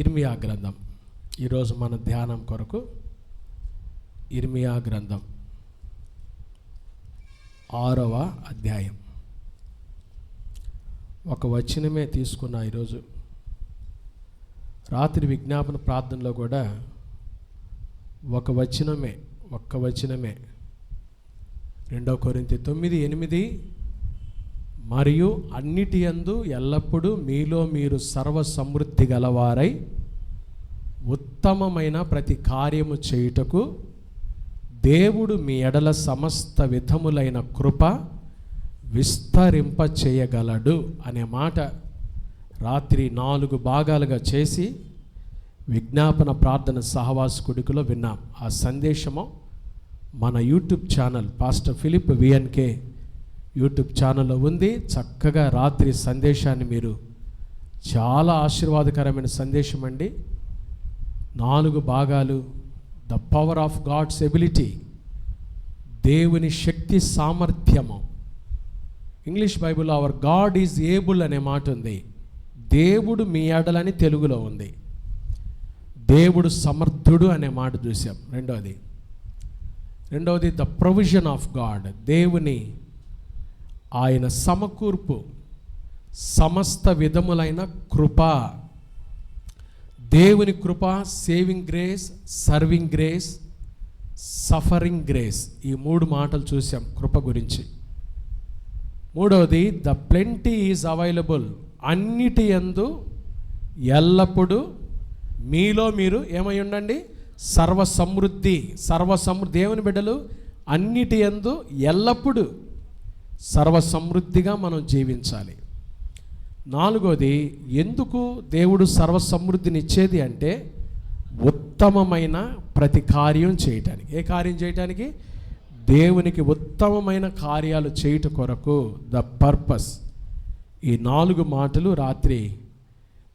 ఇర్మియా గ్రంథం. ఈరోజు మన ధ్యానం కొరకు ఇర్మియా గ్రంథం 6వ అధ్యాయం. ఒక వచనమే తీసుకున్నా. ఈరోజు రాత్రి విజ్ఞాపన ప్రార్థనలో కూడా ఒక్క వచనమే 2 కొరింథీ 9:8 మరియు అన్నిటి యందు ఎల్లప్పుడూ మీలో మీరు సర్వ సమృద్ధి గలవారై ఉత్తమమైన ప్రతి కార్యము చేయుటకు దేవుడు మీ ఎడల సమస్త విధములైన కృప విస్తరింప చేయగలడు అనే మాట రాత్రి 4 భాగాలుగా చేసి విజ్ఞాపన ప్రార్థన సహవాసకుడికిలో విన్నాం. ఆ సందేశము మన YouTube channel pastor Philip VNK YouTube ఛానల్లో ఉంది. చక్కగా రాత్రి సందేశాన్ని మీరు చాలా ఆశీర్వాదకరమైన సందేశం అండి. 4 భాగాలు. The power of God's ability, దేవుని శక్తి సామర్థ్యము. ఇంగ్లీష్ బైబిల్లో అవర్ గాడ్ ఈజ్ ఏబుల్ అనే మాట ఉంది. దేవుడు మీ ఎడలని తెలుగులో ఉంది. దేవుడు సమర్థుడు అనే మాట చూసాం. రెండవది ద ప్రొవిజన్ ఆఫ్ గాడ్, దేవుని ఆయన సమకూర్పు, సమస్త విధములైన కృప, దేవుని కృప, saving grace, serving grace, suffering grace. ఈ 3 మాటలు చూసాం కృప గురించి. మూడవది ద ప్లెంటీ ఈజ్ అవైలబుల్, అన్నిటి యందు ఎల్లప్పుడూ మీలో మీరు ఏమై ఉండండి, సర్వ సమృద్ధి. దేవుని బిడ్డలు అన్నిటి యందు ఎల్లప్పుడూ సర్వ సమృద్ధిగా మనం జీవించాలి. 4వది ఎందుకు దేవుడు సర్వ సమృద్ధిని ఇచ్చేది అంటే ఉత్తమమైన ప్రతి కార్యం చేయటానికి. ఏ కార్యం చేయటానికి? దేవునికి ఉత్తమమైన కార్యాలు చేయుట కొరకు, ద పర్పస్. ఈ 4 మాటలు రాత్రి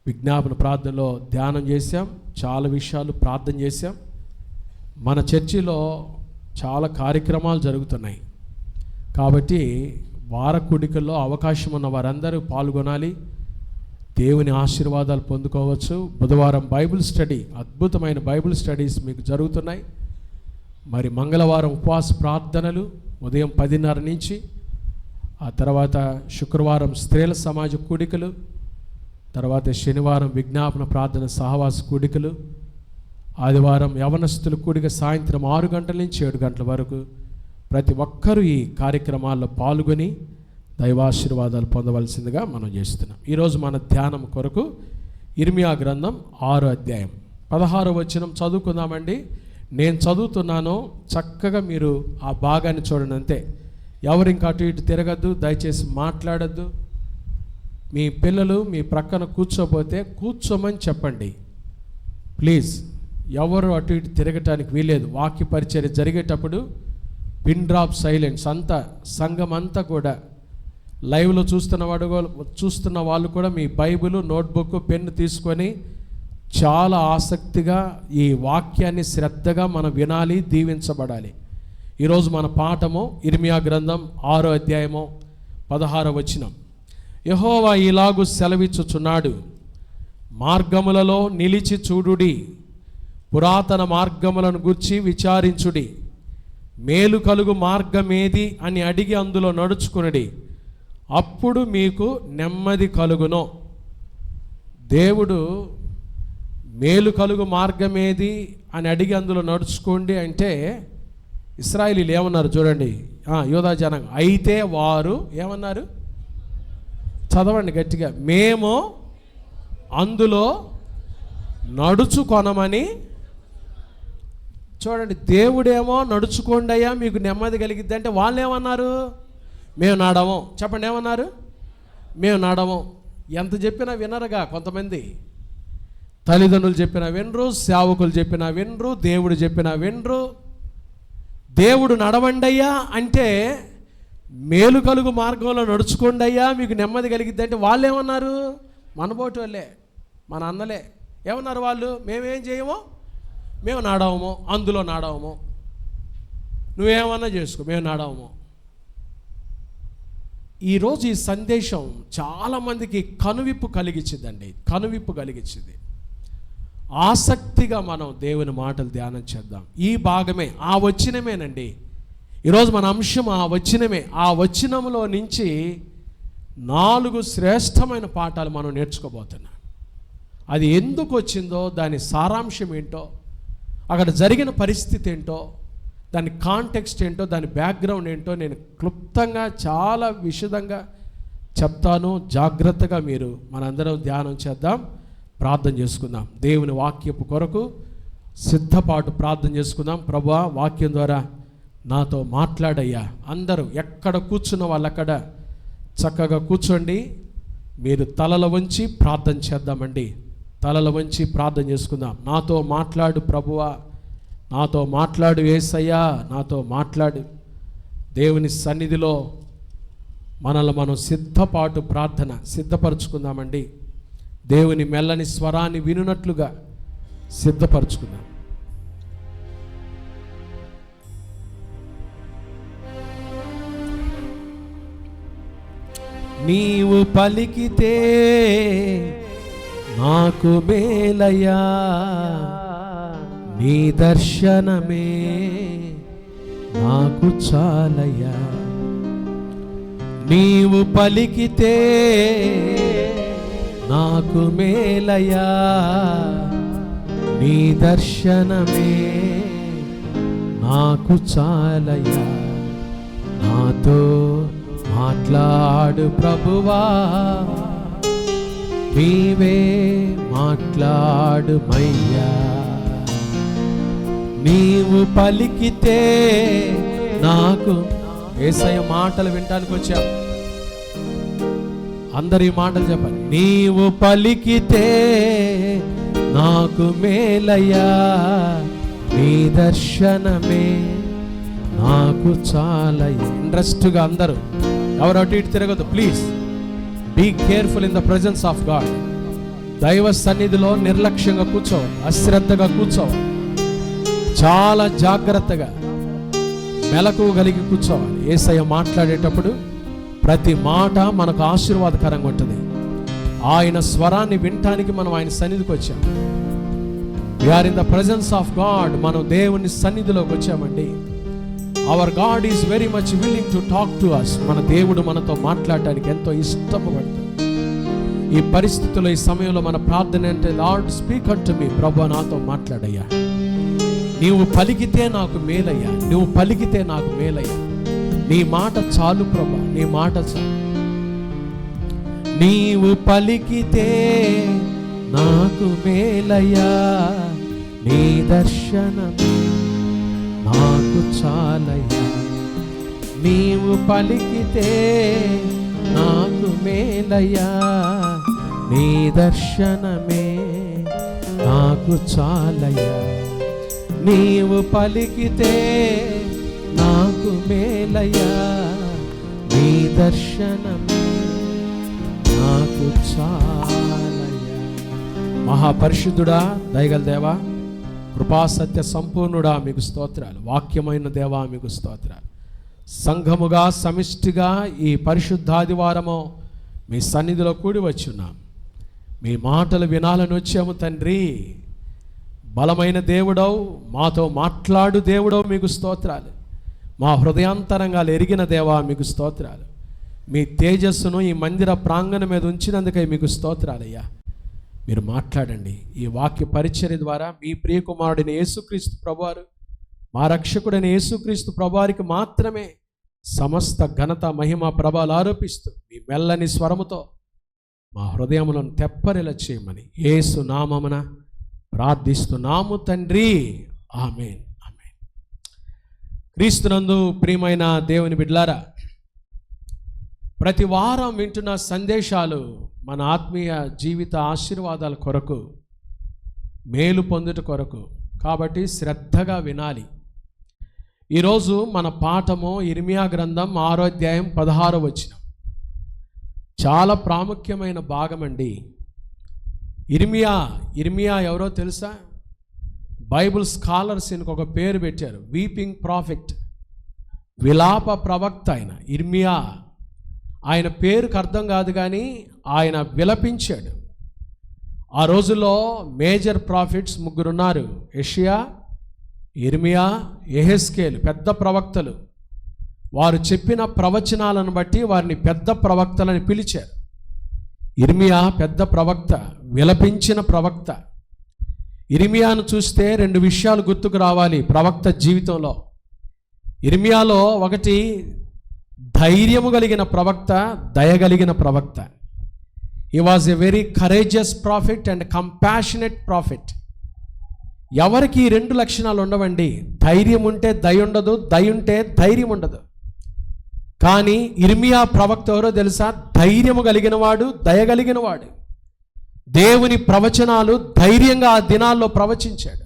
విజ్ఞాపన ప్రార్థనలో ధ్యానం చేశాం. చాలా విషయాలు ప్రార్థన చేశాం. మన చర్చిలో చాలా కార్యక్రమాలు జరుగుతున్నాయి కాబట్టి వారకుడికల్లో అవకాశం ఉన్న వారందరూ పాల్గొనాలి, దేవుని ఆశీర్వాదాలు పొందుకోవచ్చు. బుధవారం బైబిల్ స్టడీ, అద్భుతమైన బైబిల్ స్టడీస్ మీకు జరుగుతున్నాయి. మరి మంగళవారం ఉపవాస ప్రార్థనలు ఉదయం 10:30 నుంచి, ఆ తర్వాత శుక్రవారం స్త్రీల సమాజ కూడికలు, తర్వాత శనివారం విజ్ఞాపన ప్రార్థన సహవాస కూడికలు, ఆదివారం యవనస్తుల కూడిక సాయంత్రం 6 గంటల నుంచి 7 గంటల వరకు. ప్రతి ఒక్కరూ ఈ కార్యక్రమాల్లో పాల్గొని దైవాశీర్వాదాలు పొందవలసిందిగా మనం చేస్తున్నాం. ఈరోజు మన ధ్యానం కొరకు ఇర్మియా గ్రంథం 6వ అధ్యాయం 16వ వచనం చదువుకుందామండి. నేను చదువుతున్నాను, చక్కగా మీరు ఆ భాగాన్ని చూడండి. అంతే, ఎవరు ఇంకా అటు ఇటు తిరగద్దు, దయచేసి మాట్లాడద్దు. మీ పిల్లలు మీ ప్రక్కన కూర్చోపోతే కూర్చోమని చెప్పండి ప్లీజ్. ఎవరు అటు ఇటు తిరగటానికి వీలేదు. వాక్య పరిచర్య జరిగేటప్పుడు పిన్ డ్రాప్ సైలెన్స్. అంతా సంఘం అంతా కూడా లైవ్లో చూస్తున్న వాళ్ళు కూడా మీ బైబిల్, నోట్బుక్, పెన్ను తీసుకొని చాలా ఆసక్తిగా ఈ వాక్యాన్ని శ్రద్ధగా మనం వినాలి, దీవించబడాలి. ఈరోజు మన పాఠము ఇర్మియా గ్రంథం 6వ అధ్యాయము 16వ వచనం. యెహోవా ఇలాగు సెలవిచ్చుచున్నాడు, మార్గములలో నిలిచి చూడుడి, పురాతన మార్గములను గూర్చి విచారించుడి, మేలు కలుగు మార్గమేది అని అడిగి అందులో నడుచుకునుడి, అప్పుడు మీకు నెమ్మది కలుగును. దేవుడు మేలు కలుగు మార్గమేది అని అడిగి అందులో నడుచుకోండి అంటే ఇశ్రాయేలీయులు ఏమన్నారు చూడండి, యూదా జనాంగం. అయితే వారు ఏమన్నారు? చదవండి గట్టిగా. మేము అందులో నడుచుకొనమని. చూడండి, దేవుడేమో నడుచుకోండి అయ్యా మీకు నెమ్మది కలిగిద్ది అంటే వాళ్ళు ఏమన్నారు? మేము నడవం. చెప్పండి, ఏమన్నారు? మేము నడవం. ఎంత చెప్పినా వినరుగా కొంతమంది. తల్లిదండ్రులు చెప్పినా వినరు, సేవకులు చెప్పినా వినరు, దేవుడు చెప్పినా వినరు. దేవుడు నడవండి అయ్యా అంటే మేలు కలుగు మార్గంలో నడుచుకోండి అయ్యా మీకు నెమ్మది కలిగిద్ది అంటే వాళ్ళు ఏమన్నారు? మనబోటి వాళ్ళే, మన అన్నలే. ఏమన్నారు వాళ్ళు? మేమేం చేయము, మేము నడవము, అందులో నడవము, నువ్వేమన్నా చేసుకో, మేము నడవము. ఈరోజు ఈ సందేశం చాలామందికి కనువిప్పు కలిగించిందండి. ఆసక్తిగా మనం దేవుని మాటలు ధ్యానం చేద్దాం. ఈ భాగమే ఆ వచనమేనండి. ఈరోజు మన అంశం ఆ వచనమే. ఆ వచనంలో నుంచి 4 శ్రేష్టమైన పాఠాలు మనం నేర్చుకోబోతున్నాం. అది ఎందుకు వచ్చిందో, దాని సారాంశం ఏంటో, అక్కడ జరిగిన పరిస్థితి ఏంటో, దాని కాంటెక్స్ట్ ఏంటో, దాని బ్యాక్గ్రౌండ్ ఏంటో నేను క్లుప్తంగా చాలా విశదంగా చెప్తాను. జాగ్రత్తగా మీరు మనందరం ధ్యానం చేద్దాం, ప్రార్థన చేసుకుందాం. దేవుని వాక్యపు కొరకు సిద్ధపాటు ప్రార్థన చేసుకుందాం. ప్రభువా, వాక్యం ద్వారా నాతో మాట్లాడయ్యా. అందరూ ఎక్కడ కూర్చున్న వాళ్ళు అక్కడ చక్కగా కూర్చోండి. మీరు తలల వంచి ప్రార్థన చేద్దామండి. తలల వంచి ప్రార్థన చేసుకుందాం. నాతో మాట్లాడు ప్రభువా, నాతో మాట్లాడు యేసయ్యా, నాతో మాట్లాడు. దేవుని సన్నిధిలో మనల్ని మనం సిద్ధపాటు ప్రార్థన సిద్ధపరచుకుందామండి. దేవుని మెల్లని స్వరాన్ని వినున్నట్లుగా సిద్ధపరచుకుందాం. నీవు పలికితే నాకు మేలయ్యా, నీ దర్శనమే నాకు చాలయ్యా. నీవు పలికితే నాకు మేలయ్యా, నీ దర్శనమే నాకు చాలయ్యా. నాతో మాట్లాడు ప్రభువా, నీవే మాట్లాడు మయ్యా. నీవు పలికితే నాకు, యేసయ్య మాటలు వినటానికి వచ్చాం. అందరి మాటలు చెప్పండి. నీవు పలికితే నాకు మేలయ్యా, నీ దర్శనమే నాకు చాలయ్యా. ఇంట్రెస్ట్గా అందరూ ఎవరు అటు ఇటు తిరగదు. Please be careful in the presence of God. దైవ సన్నిధిలో నిర్లక్ష్యంగా కూర్చోవాలి, అశ్రద్ధగా కూర్చోవాలి. చాలా జాగ్రత్తగా మెలకువ కలిగి కూర్చోవాలి. యేసయ్య మాట్లాడేటప్పుడు ప్రతి మాట మనకు ఆశీర్వాదకరంగా ఉంటుంది. ఆయన స్వరాన్ని వినటానికి మనం ఆయన సన్నిధికి వచ్చాం. We are in the presence of God. మనం దేవుని సన్నిధిలోకి వచ్చామండి. Our God is very much willing to talk to us. మన దేవుడు మనతో మాట్లాడటానికి ఎంతో ఇష్టపడుతుంది. ఈ పరిస్థితుల్లో, ఈ సమయంలో మన ప్రార్థన అంటే, లార్డ్ స్పీక్ అంటు మీ. ప్రభువా, నాతో మాట్లాడయ్యా. నీవు పలికితే నాకు మేలయ్యా, నువ్వు పలికితే నాకు మేలయ్యా. నీ మాట చాలు ప్రభా, నీ మాట చాలు. నీవు పలికితే నాకు మేలయ్యా, నీ దర్శనం నాకు చాలయ్యా. నీవు పలికితే నాకు మేలయ్యా, నీ దర్శనమే నాకు చాలయ్యా. నీవు పలికితే నాకు మేలయ్యా, నీ దర్శనమే నాకు చాలయ్యా. మహాపరిశుద్ధుడా, దయగల దేవా, కృపా సత్య సంపూర్ణుడా, మీకు స్తోత్రాలు. వాక్యమైన దేవా, మీకు స్తోత్రాలు. సంఘముగా సమిష్టిగా ఈ పరిశుద్ధాదివారము మీ సన్నిధిలో కూడి వచ్చున్నాం. మీ మాటలు వినాలని వచ్చాము తండ్రి. బలమైన దేవుడవు, మాతో మాట్లాడు దేవుడవు, మీకు స్తోత్రాలు. మా హృదయాంతరంగాలు ఎరిగిన దేవా, మీకు స్తోత్రాలు. మీ తేజస్సును ఈ మందిర ప్రాంగణం మీద ఉంచినందుకై మీకు స్తోత్రాలయ్యా. మీరు మాట్లాడండి. ఈ వాక్య పరిచర్య ద్వారా మీ ప్రియకుమారుడైన యేసుక్రీస్తు ప్రభువారు, మా రక్షకుడైన యేసుక్రీస్తు ప్రభువారికి మాత్రమే సమస్త ఘనత, మహిమ, ప్రభావాలు ఆరోపిస్తూ మీ మెల్లని స్వరముతో మా హృదయములను తెప్పరిల చేయమని యేసు నామమున ప్రార్థిస్తున్నాము తండ్రి. ఆమేన్, ఆమేన్. క్రీస్తునందు ప్రియమైన దేవుని బిడ్డలారా, ప్రతి వారం వింటున్న సందేశాలు మన ఆత్మీయ జీవిత ఆశీర్వాదాల కొరకు, మేలు పొందుట కొరకు. కాబట్టి శ్రద్ధగా వినాలి. ఈరోజు మన పాఠము ఇర్మియా గ్రంథం 6వ అధ్యాయం 16వ వచనం. చాలా ప్రాముఖ్యమైన భాగం అండి. ఇర్మియా ఎవరో తెలుసా? బైబుల్ స్కాలర్స్ ఇంకొక పేరు పెట్టారు, వీపింగ్ ప్రాఫిట్, విలాప ప్రవక్త. ఆయన ఇర్మియా, ఆయన పేరుకు అర్థం కాదు కానీ ఆయన విలపించాడు. ఆ రోజుల్లో మేజర్ ప్రాఫిట్స్ 3 ఉన్నారు. యెషయా, యిర్మీయా, యెహెజ్కేలు, పెద్ద ప్రవక్తలు. వారు చెప్పిన ప్రవచనాలను బట్టి వారిని పెద్ద ప్రవక్తలని పిలిచారు. యిర్మీయా పెద్ద ప్రవక్త, విలపించిన ప్రవక్త. యిర్మీయాను చూస్తే 2 విషయాలు గుర్తుకు రావాలి ప్రవక్త జీవితంలో. యిర్మీయాలో ఒకటి ధైర్యము కలిగిన ప్రవక్త, దయగలిగిన ప్రవక్త. He was a very courageous profit and compassionate profit. ఎవరికి ఈ 2 లక్షణాలు ఉండవండి. ధైర్యం ఉంటే దయ ఉండదు, దయ ఉంటే ధైర్యం ఉండదు. కానీ యిర్మీయా ప్రవక్త ఎవరో తెలుసా? ధైర్యము కలిగిన వాడు, దయగలిగిన వాడు. దేవుని ప్రవచనాలు ధైర్యంగా ఆ దినాల్లో ప్రవచించాడు.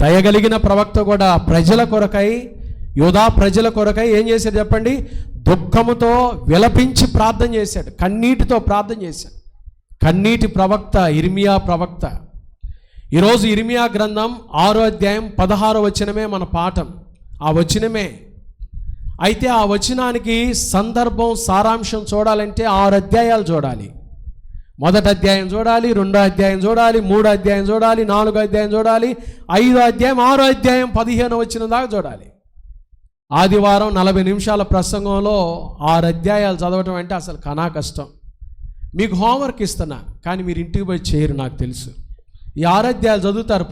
దయగలిగిన ప్రవక్త కూడా ప్రజల కొరకై, యూదా ప్రజల కొరకై ఏం చేశాడు చెప్పండి? దుఃఖముతో విలపించి ప్రార్థన చేశాడు, కన్నీటితో ప్రార్థన చేశాడు. కన్నీటి ప్రవక్త యిర్మీయా ప్రవక్త. ఈరోజు యిర్మీయా గ్రంథం 6వ అధ్యాయం 16వ వచనమే మన పాఠం. ఆ వచనమే. అయితే ఆ వచనానికి సందర్భం, సారాంశం చూడాలంటే 6 అధ్యాయాలు చూడాలి. 1వ అధ్యాయం చూడాలి, 2వ అధ్యాయం చూడాలి, 3వ అధ్యాయం చూడాలి, 4వ అధ్యాయం చూడాలి, 5వ అధ్యాయం, 6వ అధ్యాయం 15వ వచనం దాకా చూడాలి. ఆదివారం 40 నిమిషాల ప్రసంగంలో 6 అధ్యాయాలు చదవటం అంటే అసలు కనా కష్టం. మీకు హోంవర్క్ ఇస్తున్నా, కానీ మీరు ఇంటికి పోయి చేయరు, నాకు తెలుసు. ఈ 6 అధ్యాయాలు చదువుతారు,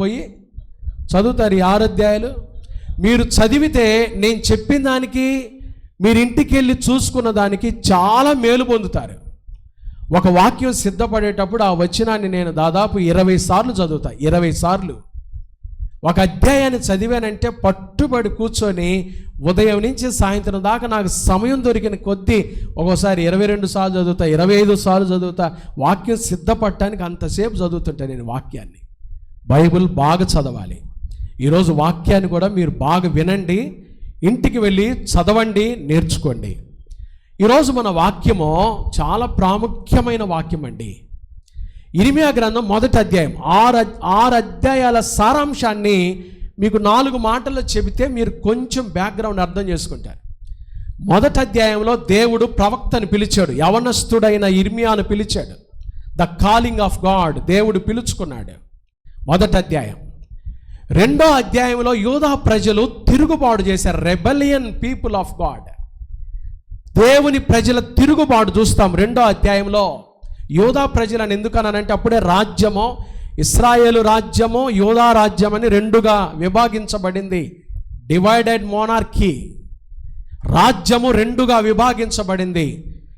ఈ 6 అధ్యాయాలు మీరు చదివితే నేను చెప్పిన దానికి, మీరు ఇంటికి వెళ్ళి చూసుకున్న దానికి చాలా మేలు పొందుతారు. ఒక వాక్యం సిద్ధపడేటప్పుడు ఆ వచనాన్ని నేను దాదాపు 20 సార్లు చదువుతా. 20 సార్లు. ఒక అధ్యాయాన్ని చదివానంటే పట్టుబడి కూర్చొని ఉదయం నుంచి సాయంత్రం దాకా నాకు సమయం దొరికిన కొద్దీ ఒక్కోసారి 22 సార్లు చదువుతా, 25 సార్లు చదువుతా. వాక్యం సిద్ధపడటానికి అంతసేపు చదువుతుంటా నేను వాక్యాన్ని. బైబిల్ బాగా చదవాలి. ఈరోజు వాక్యాన్ని కూడా మీరు బాగా వినండి, ఇంటికి వెళ్ళి చదవండి, నేర్చుకోండి. ఈరోజు మన వాక్యము చాలా ప్రాముఖ్యమైన వాక్యం అండి. యిర్మీయా గ్రంథం 1వ అధ్యాయం 6 అధ్యాయాల సారాంశాన్ని మీకు 4 మాటల్లో చెబితే మీరు కొంచెం బ్యాక్గ్రౌండ్ అర్థం చేసుకుంటారు. 1వ అధ్యాయంలో దేవుడు ప్రవక్తను పిలిచాడు, యవనస్తుడైన యిర్మీయాను పిలిచాడు. ద కాలింగ్ ఆఫ్ గాడ్, దేవుడు పిలుచుకున్నాడు. 1వ అధ్యాయం. 2వ అధ్యాయంలో యూదా ప్రజలు తిరుగుబాటు చేశారు. రెబెలియన్ పీపుల్ ఆఫ్ గాడ్, దేవుని ప్రజల తిరుగుబాటు చూస్తాం 2వ అధ్యాయంలో. యూదా ప్రజలను ఎందుకనంటే అప్పుడే రాజ్యము, ఇశ్రాయేలు రాజ్యము, యూదా రాజ్యం అని 2గా విభాగించబడింది. Divided monarchy. రాజ్యము 2గా విభాగించబడింది.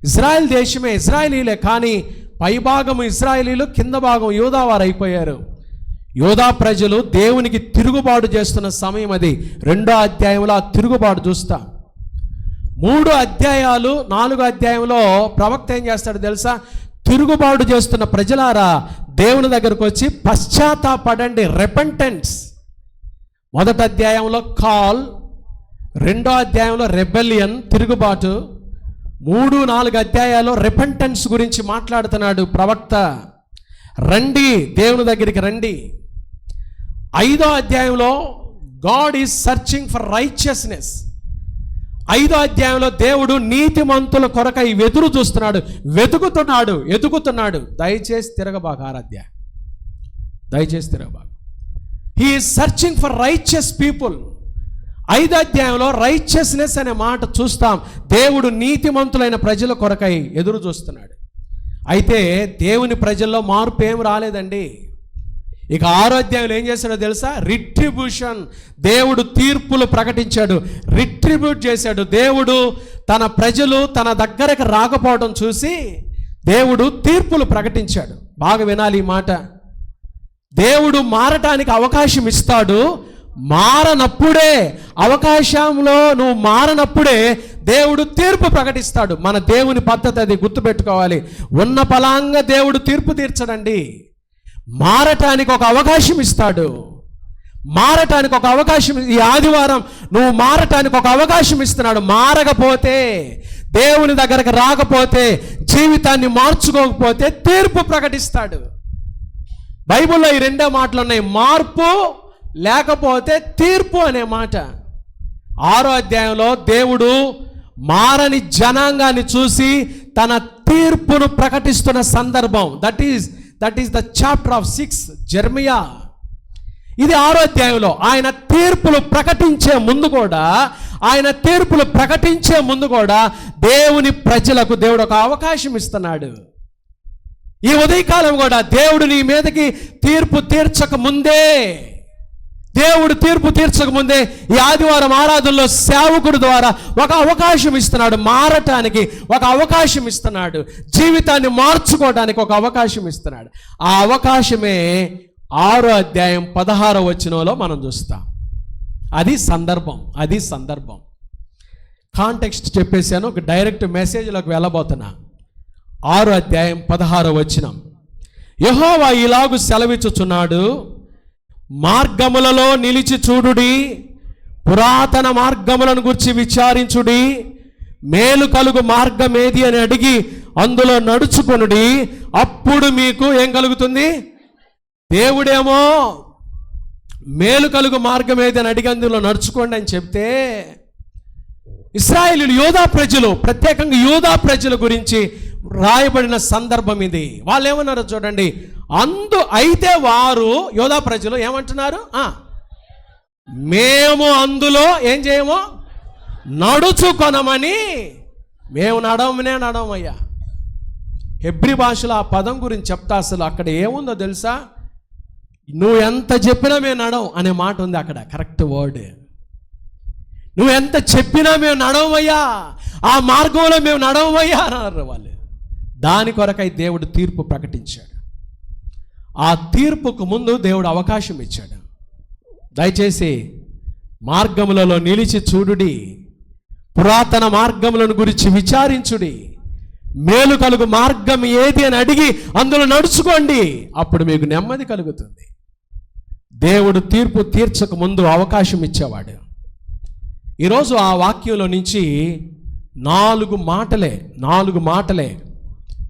ఇజ్రాయెల్ దేశమే, ఇజ్రాయేలీలే, కానీ పైభాగము ఇజ్రాయేలీలు, కింద భాగం యూదా వారు అయిపోయారు. యూదా ప్రజలు దేవునికి తిరుగుబాటు చేస్తున్న సమయం అది. 2వ అధ్యాయంలో ఆ తిరుగుబాటు చూస్తాం. 3 అధ్యాయాలు 4వ అధ్యాయంలో ప్రవక్త ఏం చేస్తాడు తెలుసా? తిరుగుబాటు చేస్తున్న ప్రజలారా దేవుని దగ్గరకు వచ్చి పశ్చాత్తాపడండి, రెపెంటెన్స్. 1వ అధ్యాయంలో కాల్, 2వ అధ్యాయంలో రెబెలియన్, తిరుగుబాటు. 3, 4 అధ్యాయాల్లో రెపెంటెన్స్ గురించి మాట్లాడుతున్నాడు ప్రవక్త. రండి, దేవుని దగ్గరికి రండి. 5వ అధ్యాయంలో God is searching for righteousness. 5వ అధ్యాయంలో దేవుడు నీతిమంతుల కొరకై ఎదురు చూస్తున్నాడు, ఎదుగుతున్నాడు. దయచేసి తిరగబాక ఆరాధ్య, దయచేసి తిరగబాక. He is searching for righteous people. 5వ అధ్యాయంలో రైచియస్నెస్ అనే మాట చూస్తాం. దేవుడు నీతిమంతులైన ప్రజల కొరకై ఎదురు చూస్తున్నాడు. అయితే దేవుని ప్రజల్లో మార్పు ఏం రాలేదండి. ఇక 6వ అధ్యాయంలో ఏం చేశాడో తెలుసా? రిట్రిబ్యూషన్. దేవుడు తీర్పులు ప్రకటించాడు, రిట్రిబ్యూట్ చేశాడు. దేవుడు తన ప్రజలు తన దగ్గరకు రాకపోవడం చూసి దేవుడు తీర్పులు ప్రకటించాడు. బాగా వినాలి ఈ మాట. దేవుడు మారటానికి అవకాశం ఇస్తాడు. మారనప్పుడే, అవకాశంలో నువ్వు మారనప్పుడే దేవుడు తీర్పు ప్రకటిస్తాడు. మన దేవుని పద్ధతి అది, గుర్తుపెట్టుకోవాలి. ఉన్న పలాంగా దేవుడు తీర్పు తీర్చడండి. మారటానికి ఒక అవకాశం ఇస్తాడు. మారటానికి ఒక అవకాశం. ఈ ఆదివారం నువ్వు మారటానికి ఒక అవకాశం ఇస్తున్నాడు. మారకపోతే, దేవుని దగ్గరకు రాకపోతే, జీవితాన్ని మార్చుకోకపోతే తీర్పు ప్రకటిస్తాడు. బైబిల్లో ఈ 2 మాటలు ఉన్నాయి, మార్పు లేకపోతే తీర్పు అనే మాట. 6వ అధ్యాయంలో దేవుడు మారని జనాంగాన్ని చూసి తన తీర్పును ప్రకటిస్తున్న సందర్భం. That is that is the chapter of 6 Jeremiah. ఇది 6వ అధ్యాయంలో ఆయన తీర్పులు ప్రకటించే ముందు కూడా దేవుని ప్రజలకు దేవుడు ఒక అవకాశం ఇస్తున్నాడు. ఈ ఉదయకాలం కూడా దేవుడు నీ మీదకి తీర్పు తీర్చక ముందే ఈ ఆదివారం ఆరాధనలో సేవకుడు ద్వారా ఒక అవకాశం ఇస్తున్నాడు, మారటానికి ఒక అవకాశం ఇస్తున్నాడు, జీవితాన్ని మార్చుకోవడానికి ఒక అవకాశం ఇస్తున్నాడు. ఆ అవకాశమే 6వ అధ్యాయం 16వ వచనంలో మనం చూస్తాం. అది సందర్భం. కాంటెక్స్ట్ చెప్పేశాను, ఒక డైరెక్ట్ మెసేజ్లోకి వెళ్ళబోతున్నా. 6వ అధ్యాయం 16వ వచనం, యెహోవా ఇలాగు సెలవిచ్చుచున్నాడు, మార్గములలో నిలిచి చూడుడి, పురాతన మార్గములను గురించి విచారించుడి, మేలు కలుగు మార్గం ఏది అని అడిగి అందులో నడుచుకొనుడి, అప్పుడు మీకు ఏం కలుగుతుంది? దేవుడేమో మేలు కలుగు మార్గం ఏది అని అడిగి అందులో నడుచుకోండి అని చెప్తే, ఇశ్రాయేలీయులు ప్రత్యేకంగా యూదా ప్రజల గురించి రాయబడిన సందర్భం ఇది. వాళ్ళు ఏమన్నారో చూడండి. అయితే వారు యూదా ప్రజలు ఏమంటున్నారు? మేము అందులో ఏం చేయము, నడుచుకొనమని. మేము నడవమయ్యా. హెబ్రీ భాషలో ఆ పదం గురించి చెప్తా. అసలు అక్కడ ఏముందో తెలుసా? నువ్వు ఎంత చెప్పినా మేము నడవం అనే మాట ఉంది అక్కడ. Correct word. నువ్వు ఎంత చెప్పినా మేము నడవమయ్యా, ఆ మార్గంలో మేము నడవమయ్యా అన్నారు వాళ్ళు. దాని కొరకై దేవుడు తీర్పు ప్రకటించాడు. ఆ తీర్పుకు ముందు దేవుడు అవకాశం ఇచ్చాడు. దయచేసి మార్గములలో నిలిచి చూడుడి, పురాతన మార్గములను గురించి విచారించుడి, మేలు కలుగు మార్గం ఏది అని అడిగి అందులో నడుచుకోండి, అప్పుడు మీకు నెమ్మది కలుగుతుంది. దేవుడు తీర్పు తీర్చక ముందు అవకాశం ఇచ్చేవాడు. ఈరోజు ఆ వాక్యంలో నుంచి 4 మాటలే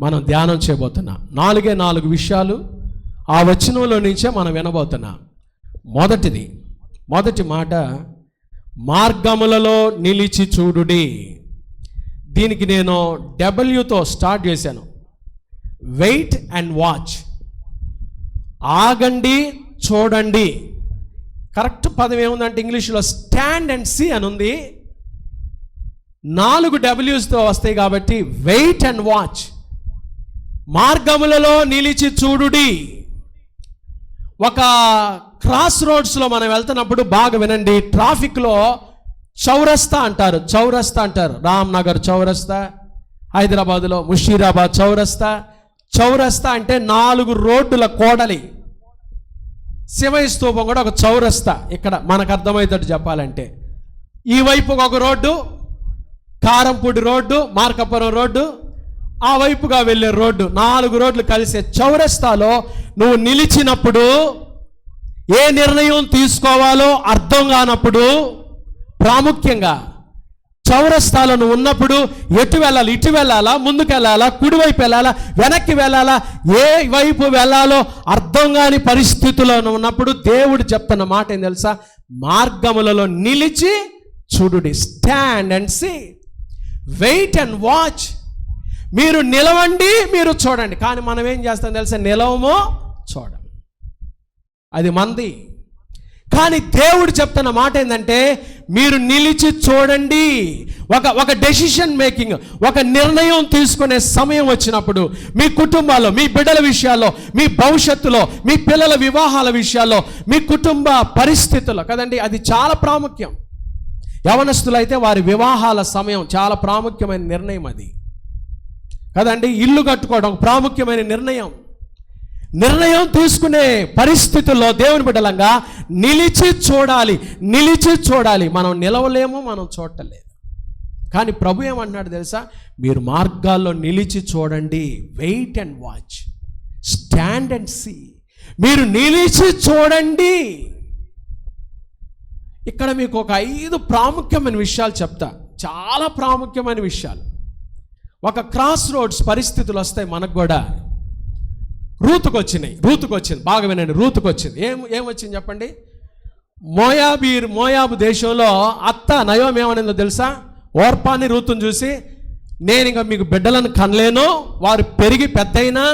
మనం ధ్యానం చేయబోతున్నాం. 4 విషయాలు ఆ వచనంలో నుంచే మనం వినబోతున్నాం. మొదటి మాట, మార్గములలో నిలిచి చూడుడి. దీనికి నేను డబ్ల్యూతో స్టార్ట్ చేశాను. Wait and watch. ఆగండి, చూడండి. కరెక్ట్ పదం ఏముందంటే ఇంగ్లీష్లో స్టాండ్ అండ్ సీ అని ఉంది. 4 W'sతో వస్తాయి కాబట్టి వెయిట్ అండ్ వాచ్. మార్గములలో నిలిచి చూడుడి. ఒక క్రాస్ రోడ్స్లో మనం వెళ్తున్నప్పుడు బాగా వినండి. ట్రాఫిక్లో చౌరస్తా అంటారు. రామ్నగర్ చౌరస్తా, హైదరాబాదులో ముషీరాబాద్ చౌరస్తా అంటే 4 రోడ్డుల కోడలి. శివయ్య స్తూపం కూడా ఒక చౌరస్తా. ఇక్కడ మనకు అర్థమయ్యేటట్టు చెప్పాలంటే, ఈ వైపుగా ఒక road, Karampudi road, Markapuram road, ఆ వైపుగా వెళ్ళే రోడ్డు, 4 రోడ్లు కలిసే చౌరస్తాలో నువ్వు నిలిచినప్పుడు, ఏ నిర్ణయం తీసుకోవాలో అర్థం కానప్పుడు, ప్రాముఖ్యంగా చౌరస్తాలో నువ్వు ఉన్నప్పుడు ఎటు వెళ్ళాలి, ఇటు వెళ్ళాలా, ముందుకు వెళ్ళాలా, కుడివైపు వెళ్ళాలా, వెనక్కి వెళ్ళాలా, ఏ వైపు వెళ్ళాలో అర్థం కాని పరిస్థితుల్లో ఉన్నప్పుడు దేవుడు చెప్తున్న మాట ఏం తెలుసా? మార్గములలో నిలిచి చూడుడి. Stand and see, wait and watch. మీరు నిలవండి, మీరు చూడండి. కానీ మనం ఏం చేస్తాం తెలుసా? నిలవమో చూడం. అది మంది. కానీ దేవుడు చెప్తున్న మాట ఏంటంటే, మీరు నిలిచి చూడండి. ఒక డెసిషన్ మేకింగ్, ఒక నిర్ణయం తీసుకునే సమయం వచ్చినప్పుడు, మీ కుటుంబాల్లో, మీ బిడ్డల విషయాల్లో, మీ భవిష్యత్తులో, మీ పిల్లల వివాహాల విషయాల్లో, మీ కుటుంబ పరిస్థితుల్లో కదండి, అది చాలా ప్రాముఖ్యం. యవనస్తులైతే వారి వివాహాల సమయం చాలా ప్రాముఖ్యమైన నిర్ణయం అది కదండి. ఇల్లు కట్టుకోవడం ప్రాముఖ్యమైన నిర్ణయం తీసుకునే పరిస్థితుల్లో దేవుని బిడ్డలంగా నిలిచి చూడాలి. మనం నిలవలేము, మనం చూడలేదు. కానీ ప్రభు ఏమంటున్నాడు తెలుసా? మీరు మార్గాల్లో నిలిచి చూడండి. Wait and watch, stand and see. మీరు నిలిచి చూడండి. ఇక్కడ మీకు ఒక 5 ప్రాముఖ్యమైన విషయాలు చెప్తా. చాలా ప్రాముఖ్యమైన విషయాలు. ఒక క్రాస్ రోడ్స్ పరిస్థితులు వస్తాయి మనకు కూడా. రూతుకు వచ్చింది. బాగా వినండి. రూతుకు వచ్చింది. ఏమొచ్చింది చెప్పండి? మోయాబు దేశంలో అత్త నయోమి ఏమనిందో తెలుసా? ఓర్పాని రూతుని చూసి, నేను ఇంకా మీకు బిడ్డలను కనలేను, వారు పెరిగి పెద్దయినా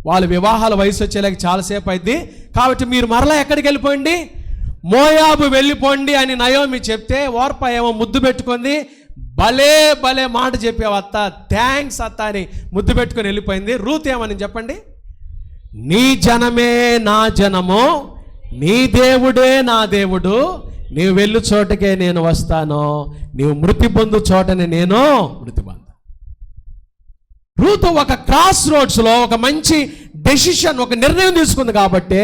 వాళ్ళ వివాహాల వయసు వచ్చేలాగా చాలాసేపు అయింది, కాబట్టి మీరు మరలా ఎక్కడికి వెళ్ళిపోండి, మోయాబు వెళ్ళిపోండి అని నయోమి చెప్తే ఓర్పా ఏమో ముద్దు పెట్టుకుంది. భలే భలే మాట చెప్పావు అత్త, థ్యాంక్స్ అత్త అని ముద్దు పెట్టుకొని వెళ్ళిపోయింది. రూత్ ఏమని చెప్పండి, నీ జనమే నా జనము, నీ దేవుడే నా దేవుడు, నీవు వెళ్ళు చోటకే నేను వస్తాను, నీవు మృతి పొందు చోటనే నేను మృతి పొందు. రూతు ఒక క్రాస్ రోడ్స్లో ఒక మంచి డెసిషన్, ఒక నిర్ణయం తీసుకుంది కాబట్టి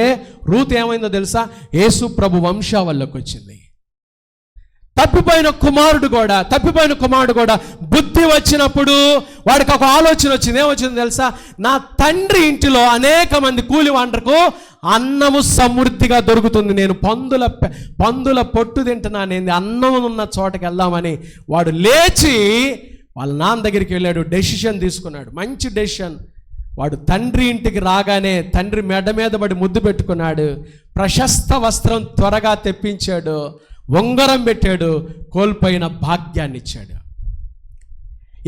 రూతు ఏమైందో తెలుసా, యేసు ప్రభు వంశావళిలోకి వచ్చింది. తప్పిపోయిన కుమారుడు కూడా బుద్ధి వచ్చినప్పుడు వాడికి ఒక ఆలోచన వచ్చింది. ఏమొచ్చింది తెలుసా, నా తండ్రి ఇంటిలో అనేక మంది కూలి వాండ్రకు అన్నము సమృద్ధిగా దొరుకుతుంది, నేను పందుల పొట్టు తింటున్నానేంది, అన్నం ఉన్న చోటకి వెళ్దామని వాడు లేచి వాళ్ళ నాన్న దగ్గరికి వెళ్ళాడు, డెసిషన్ తీసుకున్నాడు, మంచి డెసిషన్. వాడు తండ్రి ఇంటికి రాగానే తండ్రి మెడ మీద పడి ముద్దు పెట్టుకున్నాడు, ప్రశస్త వస్త్రం త్వరగా తెప్పించాడు, ఉంగరం పెట్టాడు, కోల్పోయిన భాగ్యాన్ని ఇచ్చాడు.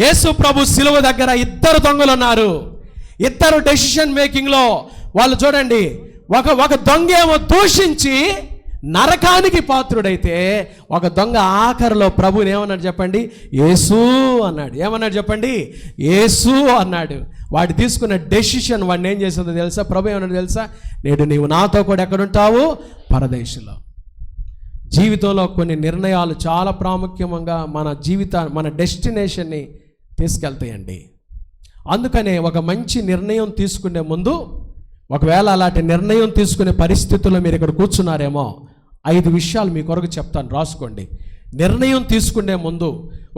యేసు ప్రభు శిలువ దగ్గర ఇద్దరు దొంగలు ఉన్నారు. ఇద్దరు డెసిషన్ మేకింగ్లో వాళ్ళు చూడండి, ఒక దొంగ ఏమో దూషించి నరకానికి పాత్రుడైతే, ఒక దొంగ ఆఖరిలో ప్రభుని ఏమన్నాడు చెప్పండి, యేసు అన్నాడు. ఏమన్నాడు చెప్పండి, యేసు అన్నాడు. వాడు తీసుకున్న డెసిషన్ వాడిని ఏం చేసిందో తెలుసా, ప్రభు ఏమన్నాడు తెలుసా, నేడు నీవు నాతో కూడా ఎక్కడుంటావు, పరదేశంలో. జీవితంలో కొన్ని నిర్ణయాలు చాలా ప్రాముఖ్యంగా మన డెస్టినేషన్ని తీసుకెళ్తాయండి. అందుకనే ఒక మంచి నిర్ణయం తీసుకునే ముందు, ఒకవేళ అలాంటి నిర్ణయం తీసుకునే పరిస్థితుల్లో మీరు ఇక్కడ కూర్చున్నారేమో, 5 విషయాలు మీ కొరకు చెప్తాను, రాసుకోండి. నిర్ణయం తీసుకునే ముందు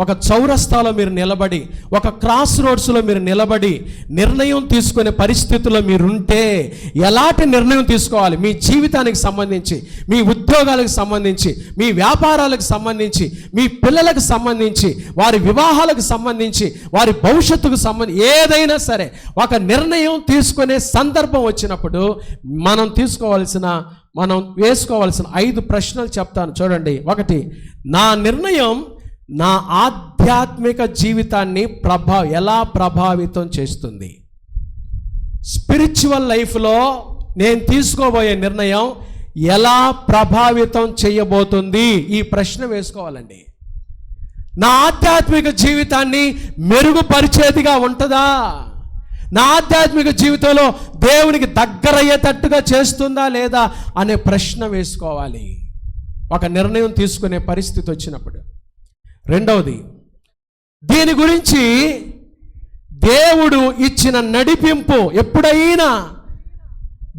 ఒక చౌరస్తాలో మీరు నిలబడి, ఒక క్రాస్ రోడ్స్లో మీరు నిలబడి నిర్ణయం తీసుకునే పరిస్థితుల్లో మీరుంటే ఎలాంటి నిర్ణయం తీసుకోవాలి, మీ జీవితానికి సంబంధించి, మీ ఉద్యోగాలకు సంబంధించి, మీ వ్యాపారాలకు సంబంధించి, మీ పిల్లలకు సంబంధించి, వారి వివాహాలకు సంబంధించి, వారి భవిష్యత్తుకు సంబంధించి ఏదైనా సరే ఒక నిర్ణయం తీసుకునే సందర్భం వచ్చినప్పుడు మనం వేసుకోవాల్సిన 5 ప్రశ్నలు చెప్తాను చూడండి. 1, నా నిర్ణయం నా ఆధ్యాత్మిక జీవితాన్ని ఎలా ప్రభావితం చేస్తుంది. స్పిరిచువల్ లైఫ్లో నేను తీసుకోబోయే నిర్ణయం ఎలా ప్రభావితం చేయబోతుంది, ఈ ప్రశ్న వేసుకోవాలండి. నా ఆధ్యాత్మిక జీవితాన్ని మెరుగుపరిచేదిగా ఉంటుందా, నా ఆధ్యాత్మిక జీవితంలో దేవునికి దగ్గరయ్యేటట్టుగా చేస్తుందా లేదా అనే ప్రశ్న వేసుకోవాలి ఒక నిర్ణయం తీసుకునే పరిస్థితి వచ్చినప్పుడు. 2వది, దీని గురించి దేవుడు ఇచ్చిన నడిపింపు, ఎప్పుడైనా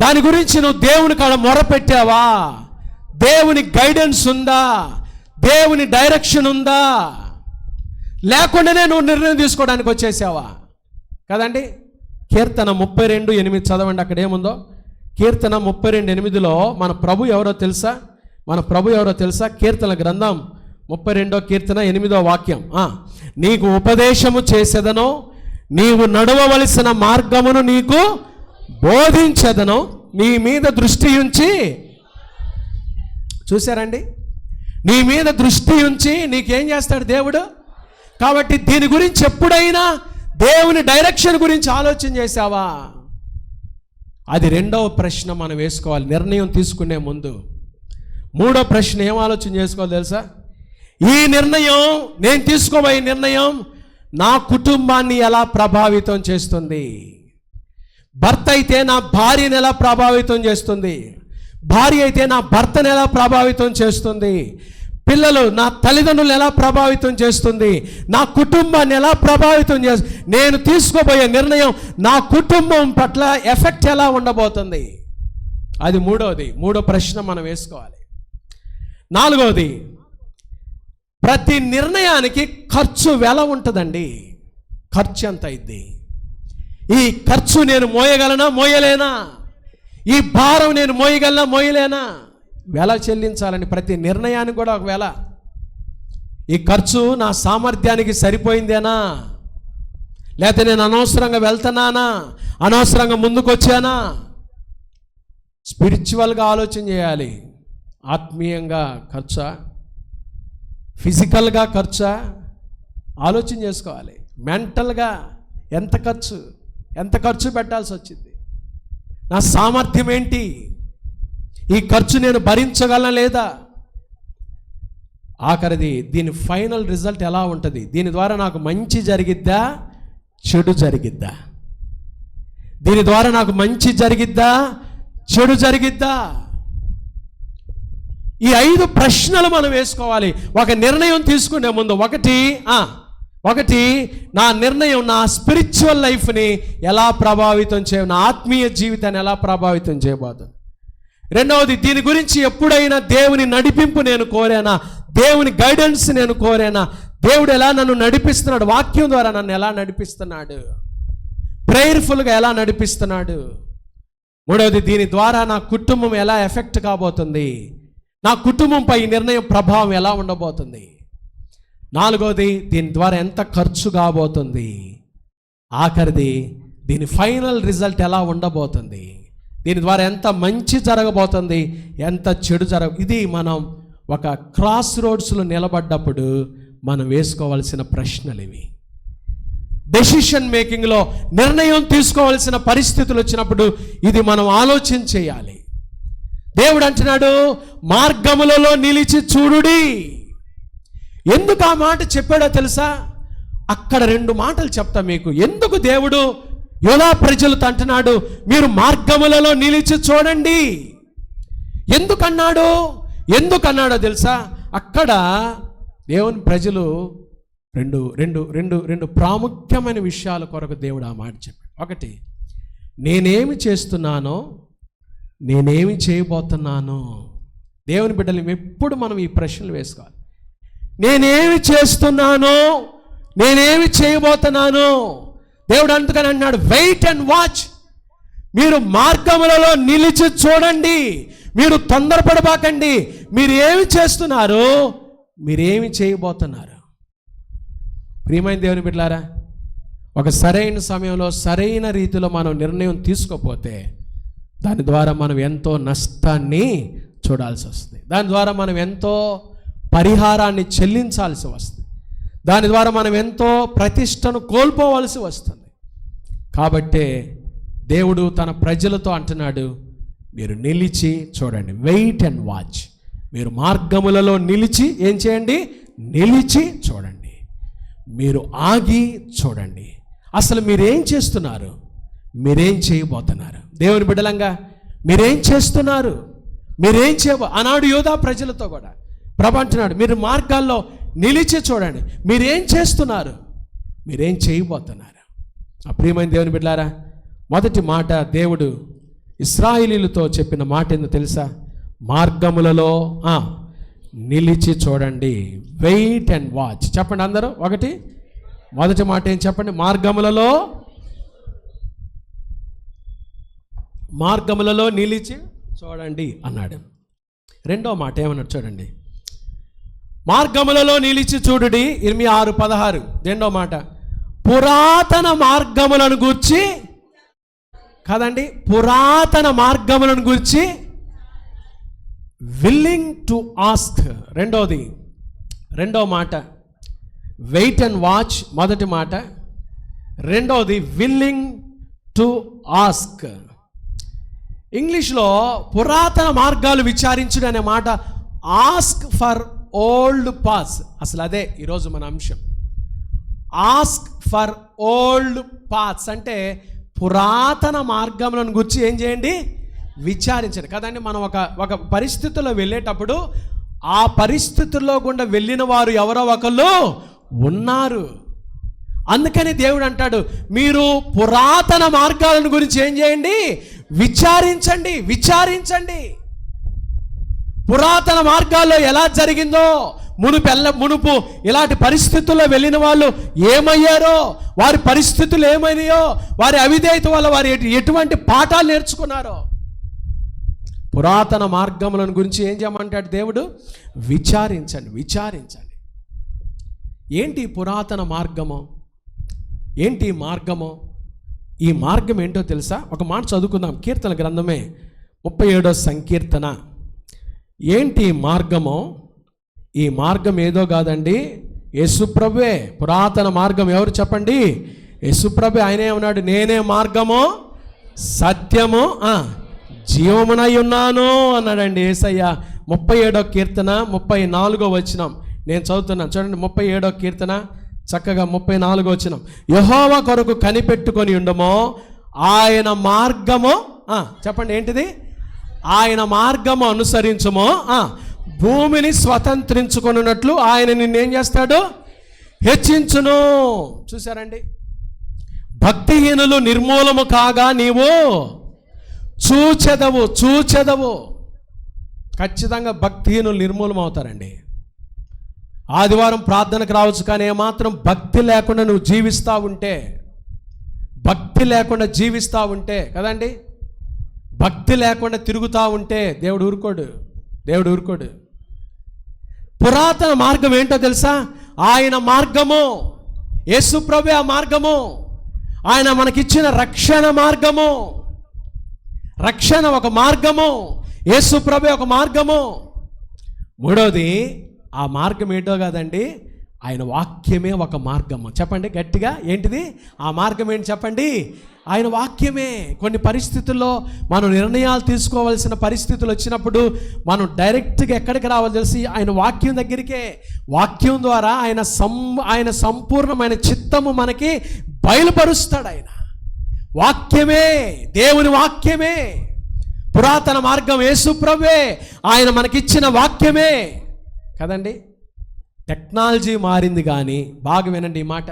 దాని గురించి నువ్వు దేవుని కాడ మొరపెట్టావా, దేవుని గైడెన్స్ ఉందా, దేవుని డైరెక్షన్ ఉందా, లేకుండానే నువ్వు నిర్ణయం తీసుకోవడానికి వచ్చేసావా కదండి. కీర్తన 32:8 చదవండి, అక్కడ ఏముందో. కీర్తన 32:8లో మన ప్రభు ఎవరో తెలుసా, కీర్తన గ్రంథం 32వ కీర్తన 8వ వాక్యం. నీకు ఉపదేశము చేసేదనో, నీవు నడవవలసిన మార్గమును నీకు బోధించేదనో, నీ మీద దృష్టి ఉంచి, చూసారండి, నీ మీద దృష్టి ఉంచి నీకేం చేస్తాడు దేవుడు. కాబట్టి దీని గురించి ఎప్పుడైనా దేవుని డైరెక్షన్ గురించి ఆలోచన చేశావా, అది 2వ ప్రశ్న మనం వేసుకోవాలి నిర్ణయం తీసుకునే ముందు. 3వ ప్రశ్న ఏం ఆలోచన చేసుకోవాలి తెలుసా, ఈ నిర్ణయం, నేను తీసుకోబోయే నిర్ణయం నా కుటుంబాన్ని ఎలా ప్రభావితం చేస్తుంది. భర్త అయితే నా భార్యను ఎలా ప్రభావితం చేస్తుంది, భార్య అయితే నా భర్తను ఎలా ప్రభావితం చేస్తుంది, పిల్లలు నా తల్లిదండ్రులను ఎలా ప్రభావితం చేస్తుంది, నా కుటుంబాన్ని ఎలా ప్రభావితం చేస్తుంది, నేను తీసుకోబోయే నిర్ణయం నా కుటుంబం పట్ల ఎఫెక్ట్ ఎలా ఉండబోతుంది. అది 3వ ప్రశ్న మనం వేసుకోవాలి. 4వది, ప్రతి నిర్ణయానికి ఖర్చు వెల ఉంటుందండి. ఖర్చు ఎంత అయింది, ఈ ఖర్చు నేను మోయగలనా మోయలేనా, ఈ భారం నేను మోయగలనా మోయలేనా, వెల చెల్లించాలని. ప్రతి నిర్ణయానికి కూడా ఒక వెల. ఈ ఖర్చు నా సామర్థ్యానికి సరిపోయిందేనా, లేకపోతే నేను అనవసరంగా వెళ్తున్నానా, అనవసరంగా ముందుకు వచ్చానా. స్పిరిచువల్గా ఆలోచన చేయాలి. ఆత్మీయంగా ఖర్చా, ఫిజికల్గా ఖర్చా ఆలోచన చేసుకోవాలి. మెంటల్గా ఎంత ఖర్చు పెట్టాల్సి వచ్చింది. నా సామర్థ్యం ఏంటి, ఈ ఖర్చు నేను భరించగలనా లేదా. ఆఖరిది దీని ఫైనల్ రిజల్ట్ ఎలా ఉంటుంది, దీని ద్వారా నాకు మంచి జరిగిద్దా చెడు జరిగిద్దా, దీని ద్వారా నాకు మంచి జరిగిద్దా చెడు జరిగిద్దా. ఈ 5 ప్రశ్నలు మనం వేసుకోవాలి ఒక నిర్ణయం తీసుకునే ముందు. ఒకటి నా నిర్ణయం నా స్పిరిచువల్ లైఫ్ని ఎలా ప్రభావితం నా ఆత్మీయ జీవితాన్ని ఎలా ప్రభావితం చేయబోతుంది. రెండవది, దీని గురించి ఎప్పుడైనా దేవుని నడిపింపు నేను కోరానా, దేవుని గైడెన్స్ నేను కోరానా, దేవుడు ఎలా నన్ను నడిపిస్తున్నాడు, వాక్యం ద్వారా నన్ను ఎలా నడిపిస్తున్నాడు, ప్రేయర్ఫుల్గా ఎలా నడిపిస్తున్నాడు. మూడవది, దీని ద్వారా నా కుటుంబం ఎలా ఎఫెక్ట్ కాబోతుంది, నా కుటుంబంపై ఈ నిర్ణయం ప్రభావం ఎలా ఉండబోతుంది. నాలుగవది, దీని ద్వారా ఎంత ఖర్చు కాబోతుంది. ఆఖరిది, దీని ఫైనల్ రిజల్ట్ ఎలా ఉండబోతుంది, దీని ద్వారా ఎంత మంచి జరగబోతుంది, ఎంత చెడు ఇది మనం ఒక క్రాస్ రోడ్స్లో నిలబడ్డప్పుడు మనం వేసుకోవాల్సిన ప్రశ్నలు ఇవి. డెసిషన్ మేకింగ్లో నిర్ణయం తీసుకోవాల్సిన పరిస్థితులు వచ్చినప్పుడు ఇది మనం ఆలోచన చేయాలి. దేవుడు అంటున్నాడు, మార్గములలో నిలిచి చూడుడి. ఎందుకు ఆ మాట చెప్పాడో తెలుసా? అక్కడ 2 మాటలు చెప్తా మీకు. ఎందుకు దేవుడు యోధా ప్రజలతో అంటున్నాడు మీరు మార్గములలో నిలిచి చూడండి. ఎందుకన్నాడో తెలుసా? అక్కడ దేవుని ప్రజలు రెండు ప్రాముఖ్యమైన విషయాల కొరకు దేవుడు ఆ మాట చెప్పాడు. ఒకటి, నేనేమి చేస్తున్నానో, నేనేమి చేయబోతున్నానో. దేవుని బిడ్డలు ఎప్పుడు మనం ఈ ప్రశ్నలు వేసుకోవాలి. నేనేమి చేస్తున్నానో, నేనేమి చేయబోతున్నానో. దేవుడు అందుకని అన్నాడు, వెయిట్ అండ్ వాచ్. మీరు మార్గములలో నిలిచి చూడండి, మీరు తొందరపడబాకండి. మీరు ఏమి చేస్తున్నారు, మీరేమి చేయబోతున్నారు. ప్రియమైన దేవుని బిడ్డలారా, ఒక సరైన సమయంలో సరైన రీతిలో మనం నిర్ణయం తీసుకోకపోతే దాని ద్వారా మనం ఎంతో నష్టాన్ని చూడాల్సి వస్తుంది. దాని ద్వారా మనం ఎంతో పరిహారాన్ని చెల్లించాల్సి వస్తుంది. దాని ద్వారా మనం ఎంతో ప్రతిష్టను కోల్పోవలసి వస్తుంది. కాబట్టే దేవుడు తన ప్రజలతో అంటున్నాడు, మీరు నిలిచి చూడండి, వెయిట్ అండ్ వాచ్. మీరు మార్గములలో నిలిచి ఏం చేయండి, నిలిచి చూడండి. మీరు ఆగి చూడండి. అసలు మీరేం చేస్తున్నారు, మీరేం చేయబోతున్నారు. దేవుని బిడ్డలంగా మీరేం చేస్తున్నారు, మీరేం ఆనాడు యోధా ప్రజలతో కూడా ప్రభు అంటున్నాడు, మీరు మార్గాల్లో నిలిచి చూడండి. మీరేం చేస్తున్నారు, మీరేం చేయబోతున్నారు. ఆ ప్రియమైన దేవుని బిడ్డలారా, మొదటి మాట దేవుడు ఇశ్రాయేలీయులతో చెప్పిన మాట ఏందో తెలుసా? మార్గములలో నిలిచి చూడండి, వెయిట్ అండ్ వాచ్. చెప్పండి అందరూ. మొదటి మాట ఏం చెప్పండి? మార్గములలో నిలిచి చూడండి అన్నాడు. రెండో మాట ఏమన్నాడు చూడండి, మార్గములలో నిలిచి చూడుడి. 26:16. రెండో మాట, పురాతన మార్గములను గూర్చి కాదండి, పురాతన మార్గములను గూర్చి విల్లింగ్ టు ఆస్క్. రెండో మాట వెయిట్ అండ్ వాచ్, మొదటి మాట. రెండోది విల్లింగ్ టు ఆస్క్. ఇంగ్లీష్లో పురాతన మార్గాలు విచారించుడు అనే మాట ఆస్క్ ఫర్ ఓల్డ్ పాస్. అసలు అదే ఈరోజు మన అంశం. ఆస్క్ ఫర్ ఓల్డ్ పాత్స్ అంటే పురాతన మార్గములను గురించి ఏం చేయండి, విచారించండి కదండి. మనం ఒక పరిస్థితుల్లో వెళ్ళేటప్పుడు ఆ పరిస్థితుల్లో గుండా వెళ్ళిన వారు ఎవరో ఒకళ్ళు ఉన్నారు. అందుకని దేవుడు అంటాడు, మీరు పురాతన మార్గాలను గురించి ఏం చేయండి, విచారించండి. పురాతన మార్గాల్లో ఎలా జరిగిందో, మునుపు ఇలాంటి పరిస్థితుల్లో వెళ్ళిన వాళ్ళు ఏమయ్యారో, వారి పరిస్థితులు ఏమైనాయో, వారి అవిధేయత వల్ల వారు ఎటువంటి పాఠాలు నేర్చుకున్నారో, పురాతన మార్గములను గురించి ఏం చేయమంటాడు దేవుడు, విచారించండి. ఏంటి పురాతన మార్గము, ఏంటి మార్గము? ఈ మార్గం ఏంటో తెలుసా? ఒక మాట చదువుకుందాం. కీర్తన గ్రంథమే 37వ సంకీర్తన. ఏంటి మార్గము? ఈ మార్గం ఏదో కాదండి, యేసుప్రభువే పురాతన మార్గం. ఎవరు చెప్పండి? యేసుప్రభు. ఆయనే ఉన్నాడు, నేనే మార్గము సత్యము జీవమునై ఉన్నాను అన్నాడండి యేసయ్య. 37వ కీర్తన 34వ వచనం నేను చదువుతున్నాను చూడండి. 37వ కీర్తన చక్కగా 34వ వచనం. యెహోవా కొరకు కనిపెట్టుకొని ఉండమో, ఆయన మార్గము చెప్పండి ఏంటిది? ఆయన మార్గము అనుసరించమో, భూమిని స్వతంత్రించుకొనున్నట్లు ఆయన నిన్నేం చేస్తాడు? హెచ్చించును. చూసారండి, భక్తిహీనులు నిర్మూలము కాగా నీవు చూచెదవు. ఖచ్చితంగా భక్తిహీనులు నిర్మూలం అవుతారండి. ఆదివారం ప్రార్థనకు రావచ్చు, కానీ ఏమాత్రం భక్తి లేకుండా నువ్వు జీవిస్తూ ఉంటే కదండి, భక్తి లేకుండా తిరుగుతూ ఉంటే దేవుడు ఊరుకోడు. పురాతన మార్గం ఏంటో తెలుసా? ఆయన మార్గము, యేసు ప్రభువే ఆ మార్గము. ఆయన మనకిచ్చిన రక్షణ మార్గము. రక్షణ ఒక మార్గము, యేసు ప్రభువే ఒక మార్గము. మూడోది, ఆ మార్గం ఏంటో కాదండి, ఆయన వాక్యమే ఒక మార్గము. చెప్పండి గట్టిగా, ఏంటిది ఆ మార్గం? ఏంటి చెప్పండి? ఆయన వాక్యమే. కొన్ని పరిస్థితుల్లో మనం నిర్ణయాలు తీసుకోవాల్సిన పరిస్థితులు వచ్చినప్పుడు మనం డైరెక్ట్గా ఎక్కడికి రావాలో తెలిసి ఆయన వాక్యం దగ్గరికే. వాక్యం ద్వారా ఆయన సంపూర్ణమైన చిత్తము మనకి బయలుపరుస్తాడు. ఆయన వాక్యమే, దేవుని వాక్యమే. పురాతన మార్గం యేసు ప్రభువే, ఆయన మనకిచ్చిన వాక్యమే కదండి. టెక్నాలజీ మారింది, కానీ బాగా వినండి ఈ మాట,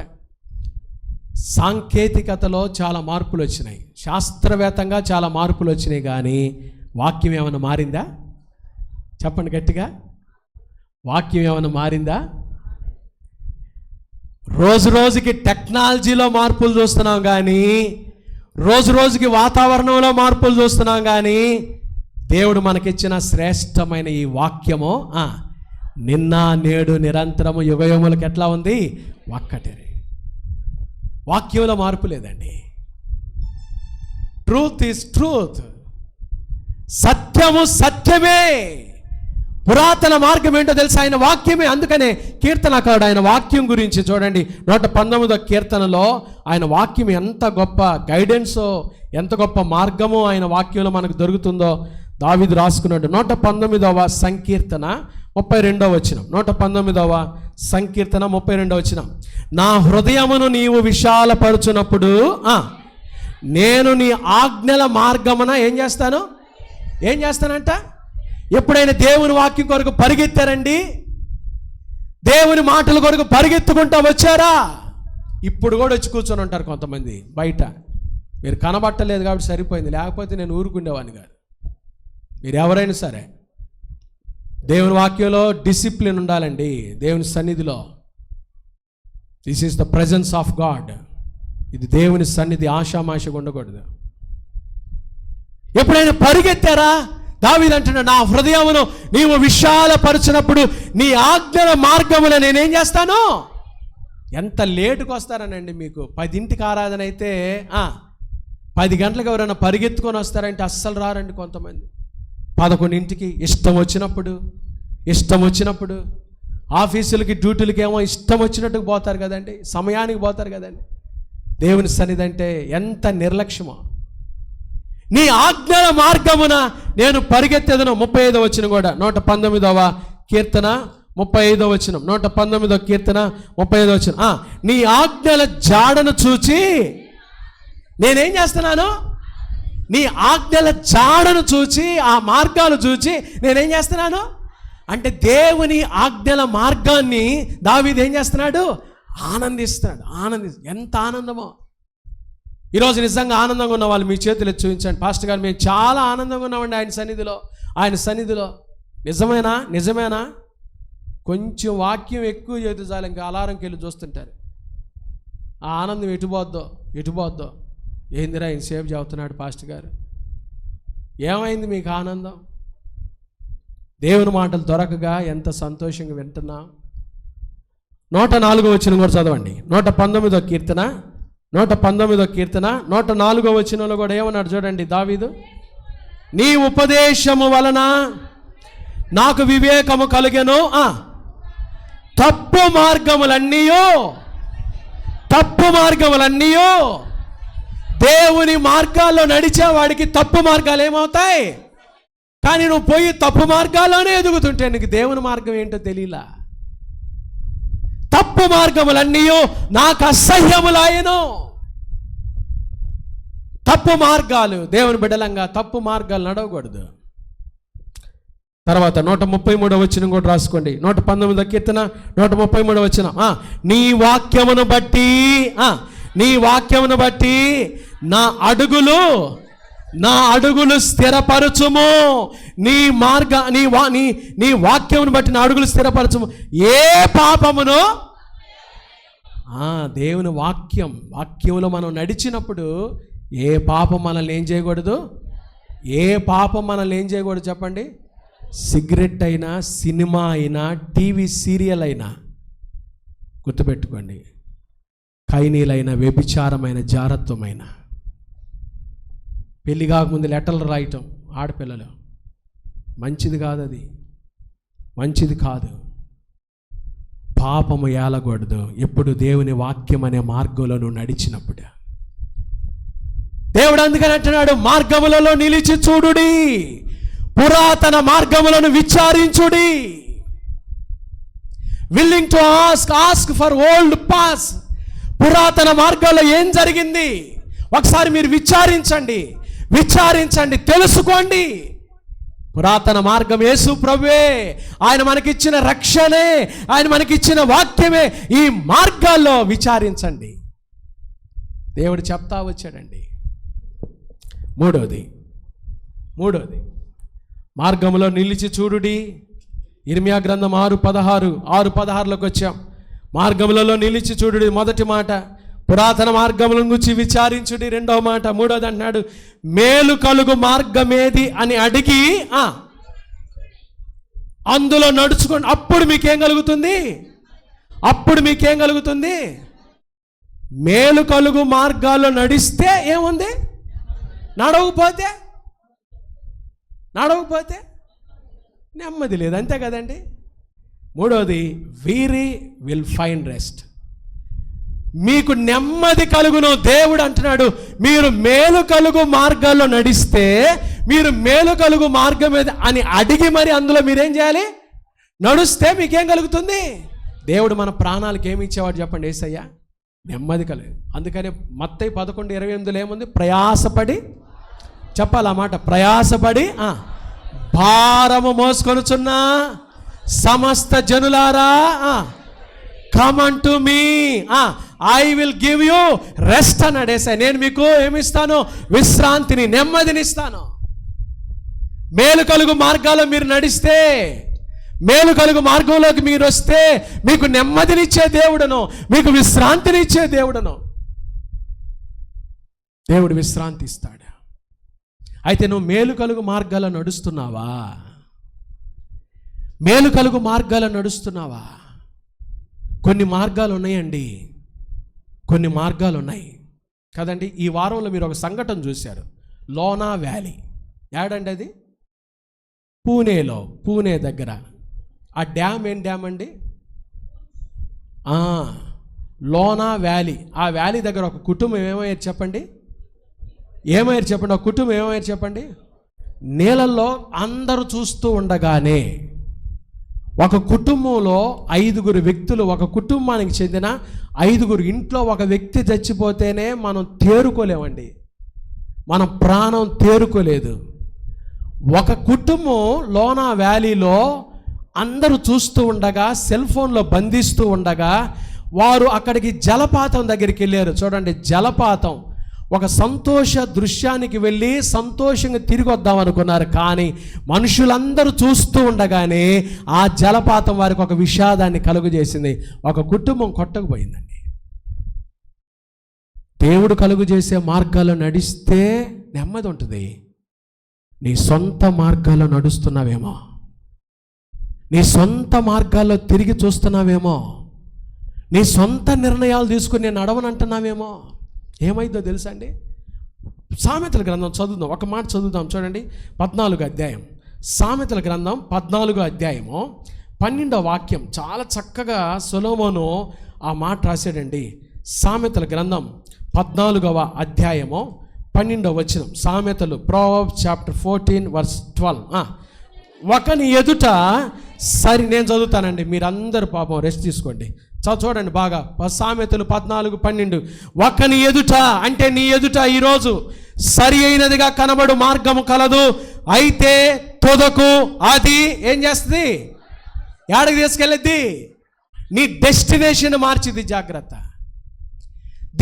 సాంకేతికతలో చాలా మార్పులు వచ్చినాయి, శాస్త్రవేత్తంగా చాలా మార్పులు వచ్చినాయి, కానీ వాక్యం ఏమైనా మారిందా? చెప్పండి గట్టిగా, వాక్యం ఏమైనా మారిందా? రోజుకి టెక్నాలజీలో మార్పులు చూస్తున్నాం, కానీ రోజుకి వాతావరణంలో మార్పులు చూస్తున్నాం, కానీ దేవుడు మనకిచ్చిన శ్రేష్టమైన ఈ వాక్యము నిన్న నేడు నిరంతరము యుగయుగములకు ఎట్లా ఉంది? ఒక్కటే. వాక్యంలో మార్పు లేదండి. Truth is truth. సత్యము సత్యమే. పురాతన మార్గం ఏంటో తెలుసా? ఆయన వాక్యమే. అందుకనే కీర్తనకారుడు ఆయన వాక్యం గురించి చూడండి, 119వ కీర్తనలో ఆయన వాక్యం ఎంత గొప్ప గైడెన్సో, ఎంత గొప్ప మార్గమో ఆయన వాక్యంలో మనకు దొరుకుతుందో దావీదు రాసుకున్నాడు. 119వ సంకీర్తన 32వ వచనం. 119వ సంకీర్తన 32వ వచనం. నా హృదయమును నీవు విశాలపరచునప్పుడు నేను నీ ఆజ్ఞల మార్గమున ఏం చేస్తానంట? ఎప్పుడైనా దేవుని వాక్యం కొరకు పరిగెత్తారండి? దేవుని మాటల కొరకు పరిగెత్తుకుంటా వచ్చారా? ఇప్పుడు కూడా వచ్చి కూర్చొని ఉంటారు కొంతమంది బయట. మీరు కనబట్టలేదు కాబట్టి సరిపోయింది, లేకపోతే నేను ఊరుకుండేవాడిని కాదు. మీరు ఎవరైనా సరే దేవుని వాక్యంలో డిసిప్లిన్ ఉండాలండి. దేవుని సన్నిధిలో this is the presence of God. ఇది దేవుని సన్నిధి, ఆషామాషగా ఉండకూడదు. ఎప్పుడైనా పరిగెత్తారా? దావీదు అంటున్నాడు, నా హృదయమును నీవు విశాలపరచినప్పుడు నీ ఆజ్ఞల మార్గమున నేనేం చేస్తాను? ఎంత లేటుకు వస్తారనండి మీకు. 10ంటికి ఆరాధన అయితే 10 గంటలకు ఎవరైనా పరిగెత్తుకొని వస్తారంటే అస్సలు రారండి కొంతమంది. 11ంటికి ఇష్టం వచ్చినప్పుడు ఆఫీసులకి డ్యూటీలకి ఏమో ఇష్టం వచ్చినట్టుకు పోతారు కదండి, సమయానికి పోతారు కదండి. దేవుని సన్నిధి అంటే ఎంత నిర్లక్ష్యమో. నీ ఆజ్ఞల మార్గమున నేను పరిగెత్తెదను. 35వ వచనం కూడా 119వ కీర్తన 35వ వచనం. 119వ కీర్తన 35వ వచనం. నీ ఆజ్ఞల జాడను చూచి నేనేం చేస్తున్నాను? నీ ఆజ్ఞల జాడను చూచి, ఆ మార్గాలు చూచి నేనేం చేస్తున్నాను అంటే దేవుని ఆజ్ఞల మార్గాన్ని దావీదు ఏం చేస్తున్నాడు? ఆనందిస్తున్నాడు. ఎంత ఆనందమో. ఈరోజు నిజంగా ఆనందంగా ఉన్న వాళ్ళు మీ చేతులు ఎత్తి చూపించండి. పాస్టర్ గారు మేము చాలా ఆనందంగా ఉన్నామండి ఆయన సన్నిధిలో. నిజమేనా? కొంచెం వాక్యం ఎక్కువ చేతి చాలు ఇంకా అలారంకి వెళ్ళి చూస్తుంటారు. ఆ ఆనందం ఎటుపోద్దో. ఏందిరా ఇంతసేపు చెబుతున్నాడు పాస్టర్ గారు, ఏమైంది మీకు ఆనందం? దేవుని మాటలు దొరకగా ఎంత సంతోషంగా వింటున్నా. 104వ వచనం కూడా చదవండి. 119వ కీర్తన 104వ వచనంలో కూడా ఏమన్నాడు చూడండి దావీదు. నీ ఉపదేశము వలన నాకు వివేకము కలిగెను, తప్పు మార్గములన్నీ దేవుని మార్గాల్లో నడిచే వాడికి తప్పు మార్గాలు ఏమవుతాయి? కానీ నువ్వు పోయి తప్పు మార్గాల్లోనే ఎదుగుతుంటే నీకు దేవుని మార్గం ఏంటో తెలియలా. తప్పు మార్గములన్నీ నాకు అసహ్యములాయను. తప్పు మార్గాలు, దేవుని బిడ్డలంగా తప్పు మార్గాలు నడవకూడదు. తర్వాత 133వ వచనం కూడా రాసుకోండి. 119వ కీర్తన 133వ వచనం. నీ వాక్యమును బట్టి నా అడుగులు స్థిరపరచుము. నీ వాక్యమును బట్టి నా అడుగులు స్థిరపరచుము. ఏ పాపమును దేవుని వాక్యంలో మనం నడిచినప్పుడు ఏ పాపం మనల్ని ఏం చేయకూడదు? చెప్పండి. సిగరెట్ అయినా, సినిమా అయినా, టీవీ సీరియల్ అయినా, గుర్తుపెట్టుకోండి, కైనీలైన, వ్యభిచారమైన, జారత్వమైన, పెళ్లి కాకముందు లెటర్లు రాయటం ఆడపిల్లలు, మంచిది కాదు. అది మంచిది కాదు. పాపము ఏలకూడదు ఎప్పుడు దేవుని వాక్యం అనే మార్గంలో నువ్వు నడిచినప్పుడు. దేవుడు అందుకని అంటున్నాడు, మార్గములలో నిలిచి చూడుడి, పురాతన మార్గములను విచారించుడి. Willing to ask for old paths. పురాతన మార్గాల్లో ఏం జరిగింది ఒకసారి మీరు విచారించండి, తెలుసుకోండి. పురాతన మార్గం యేసు ప్రభువే. ఆయన మనకిచ్చిన రక్షణే, ఆయన మనకిచ్చిన వాక్యమే. ఈ మార్గాల్లో విచారించండి. దేవుడు చెప్తా వచ్చాడండి. మూడోది మార్గంలో నిలిచి చూడుడి. ఇర్మియా గ్రంథం 6:16లోకి వచ్చాం. మార్గములలో నిలిచి చూడుడి మొదటి మాట, పురాతన మార్గముల గురించి విచారించుడి రెండవ మాట. మూడోది అన్నాడు, మేలు కలుగు మార్గమేది అని అడిగి అందులో నడుచుకోండి. అప్పుడు మీకేం కలుగుతుంది? మేలు కలుగు మార్గాల్లో నడిస్తే ఏముంది? నడవకపోతే నెమ్మది లేదు. అంతే కదండి. మూడోది, వీరీ విల్ ఫైండ్ రెస్ట్. మీకు నెమ్మది కలుగును. దేవుడు అంటున్నాడు, మీరు మేలు కలుగు మార్గాల్లో నడిస్తే, మీరు మేలు కలుగు మార్గం మీద అని అడిగి మరి అందులో మీరేం చేయాలి? నడుస్తే మీకేం కలుగుతుంది? దేవుడు మన ప్రాణాలకు ఏమి ఇచ్చేవాడు చెప్పండి? యేసయ్య నెమ్మది కలుగు. అందుకని మత్తయి 11:28 ఏముంది? ప్రయాసపడి, చెప్పాలి ఆ మాట, ప్రయాసపడి భారము మోసుకొనుచున్న సమస్త జనులారా come unto me, I will give you rest అన్నాడు యేసయ్య. నేను మీకు ఏమిస్తాను? విశ్రాంతిని, నెమ్మదిని ఇస్తాను. మేలు కలుగు మార్గాల్లో మీరు నడిస్తే, మేలు కలుగు మార్గంలోకి మీరు వస్తే, మీకు నెమ్మదినిచ్చే దేవుడను, మీకు విశ్రాంతినిచ్చే దేవుడను. దేవుడు విశ్రాంతి ఇస్తాడు. అయితే నువ్వు మేలు కలుగు మార్గాల్లో నడుస్తున్నావా? మేలు కలుగు మార్గాల్లో నడుస్తున్నావా? కొన్ని మార్గాలు ఉన్నాయండి, కొన్ని మార్గాలు ఉన్నాయి కదండి. ఈ వారంలో మీరు ఒక సంఘటన చూశారు, లోనా వ్యాలీ. ఏడండి అది? పూణే దగ్గర. ఆ డ్యామ్ ఏం డ్యామ్ అండి? లోనా వ్యాలీ. ఆ వ్యాలీ దగ్గర ఒక కుటుంబం ఏమయ్యారు చెప్పండి? ఒక కుటుంబం ఏమయ్యారు చెప్పండి? నీళ్ళల్లో అందరూ చూస్తూ ఉండగానే ఒక కుటుంబంలో 5 వ్యక్తులు, ఒక కుటుంబానికి చెందిన 5 ఇంట్లో ఒక వ్యక్తి చచ్చిపోతేనే మనం తేరుకోలేమండి, మన ప్రాణం తేరుకోలేదు. ఒక కుటుంబం లోనా వ్యాలీలో అందరూ చూస్తూ ఉండగా, సెల్ ఫోన్లో బంధిస్తూ ఉండగా, వారు అక్కడికి జలపాతం దగ్గరికి వెళ్ళారు. చూడండి, జలపాతం ఒక సంతోష దృశ్యానికి వెళ్ళి సంతోషంగా తిరిగి వద్దాం అనుకున్నారు. కానీ మనుషులందరూ చూస్తూ ఉండగానే ఆ జలపాతం వారికి ఒక విషాదాన్ని కలుగజేసింది. ఒక కుటుంబం కొట్టకపోయిందండి. దేవుడు కలుగజేసే మార్గాల్లో నడిస్తే నెమ్మది ఉంటుంది. నీ సొంత మార్గాల్లో నడుస్తున్నావేమో, నీ సొంత మార్గాల్లో తిరిగి చూస్తున్నావేమో, నీ సొంత నిర్ణయాలు తీసుకుని నేను నడవనంటున్నావేమో. ఏమైందో తెలుసా అండి? సామెతల గ్రంథం చదువుదాం, ఒక మాట చదువుదాం. చూడండి, 14వ అధ్యాయం, సామెతల గ్రంథం 14వ అధ్యాయము 12వ వాక్యం. చాలా చక్కగా సొలొమోను ఆ మాట రాశాడండి. సామెతల గ్రంథం 14వ అధ్యాయము 12వ వచనం. సామెతలు, Proverbs chapter 14 verse 12. ఒకని ఎదుట నేను చదువుతానండి, మీరందరూ పాపం రెస్ట్ తీసుకోండి. చూడండి బాగా, సామెతలు 14:12. ఒకని ఎదుట అంటే నీ ఎదుట ఈరోజు సరి అయినదిగా కనబడు మార్గము కలదు, అయితే తొదకు అది ఏం చేస్తుంది? ఎక్కడికి తీసుకెళ్ళిద్ది? నీ డెస్టినేషన్ మార్చిది. జాగ్రత్త.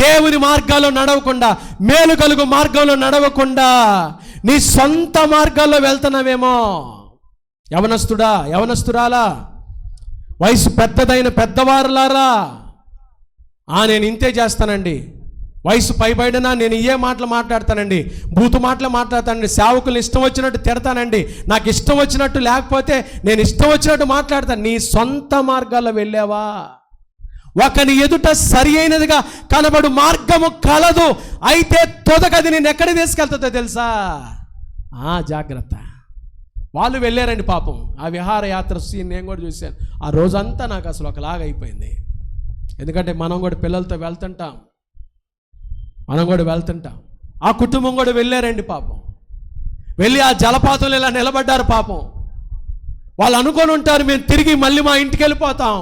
దేవుని మార్గాల్లో నడవకుండా, మేలు కలుగు మార్గంలో నడవకుండా నీ సొంత మార్గాల్లో వెళ్తున్నావేమో. యవనస్తుడా, యవనస్తురాలా, వయసు పెద్దదైన పెద్దవారులారా, నేను ఇంతే చేస్తానండి, వయసు పైబడినా నేను ఇయే మాటలు మాట్లాడతానండి, బూతు మాటలు మాట్లాడతానండి, సేవకులు ఇష్టం వచ్చినట్టు తిడతానండి, నాకు ఇష్టం వచ్చినట్టు, లేకపోతే నేను ఇష్టం వచ్చినట్టు మాట్లాడతాను. నీ సొంత మార్గాల్లో వెళ్ళావా? ఒకని ఎదుట సరి అయినదిగా కనబడు మార్గము కలదు, అయితే తొదకది నేను ఎక్కడికి తీసుకెళ్తుందో తెలుసా? జాగ్రత్త. వాళ్ళు వెళ్ళారండి పాపం, ఆ విహారయాత్ర సీన్ నేను కూడా చూశాను. ఆ రోజంతా నాకు అసలు ఒకలాగా అయిపోయింది. ఎందుకంటే మనం కూడా పిల్లలతో వెళ్తుంటాం, ఆ కుటుంబం కూడా వెళ్ళారండి పాపం. వెళ్ళి ఆ జలపాతంలో ఇలా నిలబడ్డారు పాపం. వాళ్ళు అనుకొని ఉంటారు, మేము తిరిగి మళ్ళీ మా ఇంటికి వెళ్ళిపోతాం,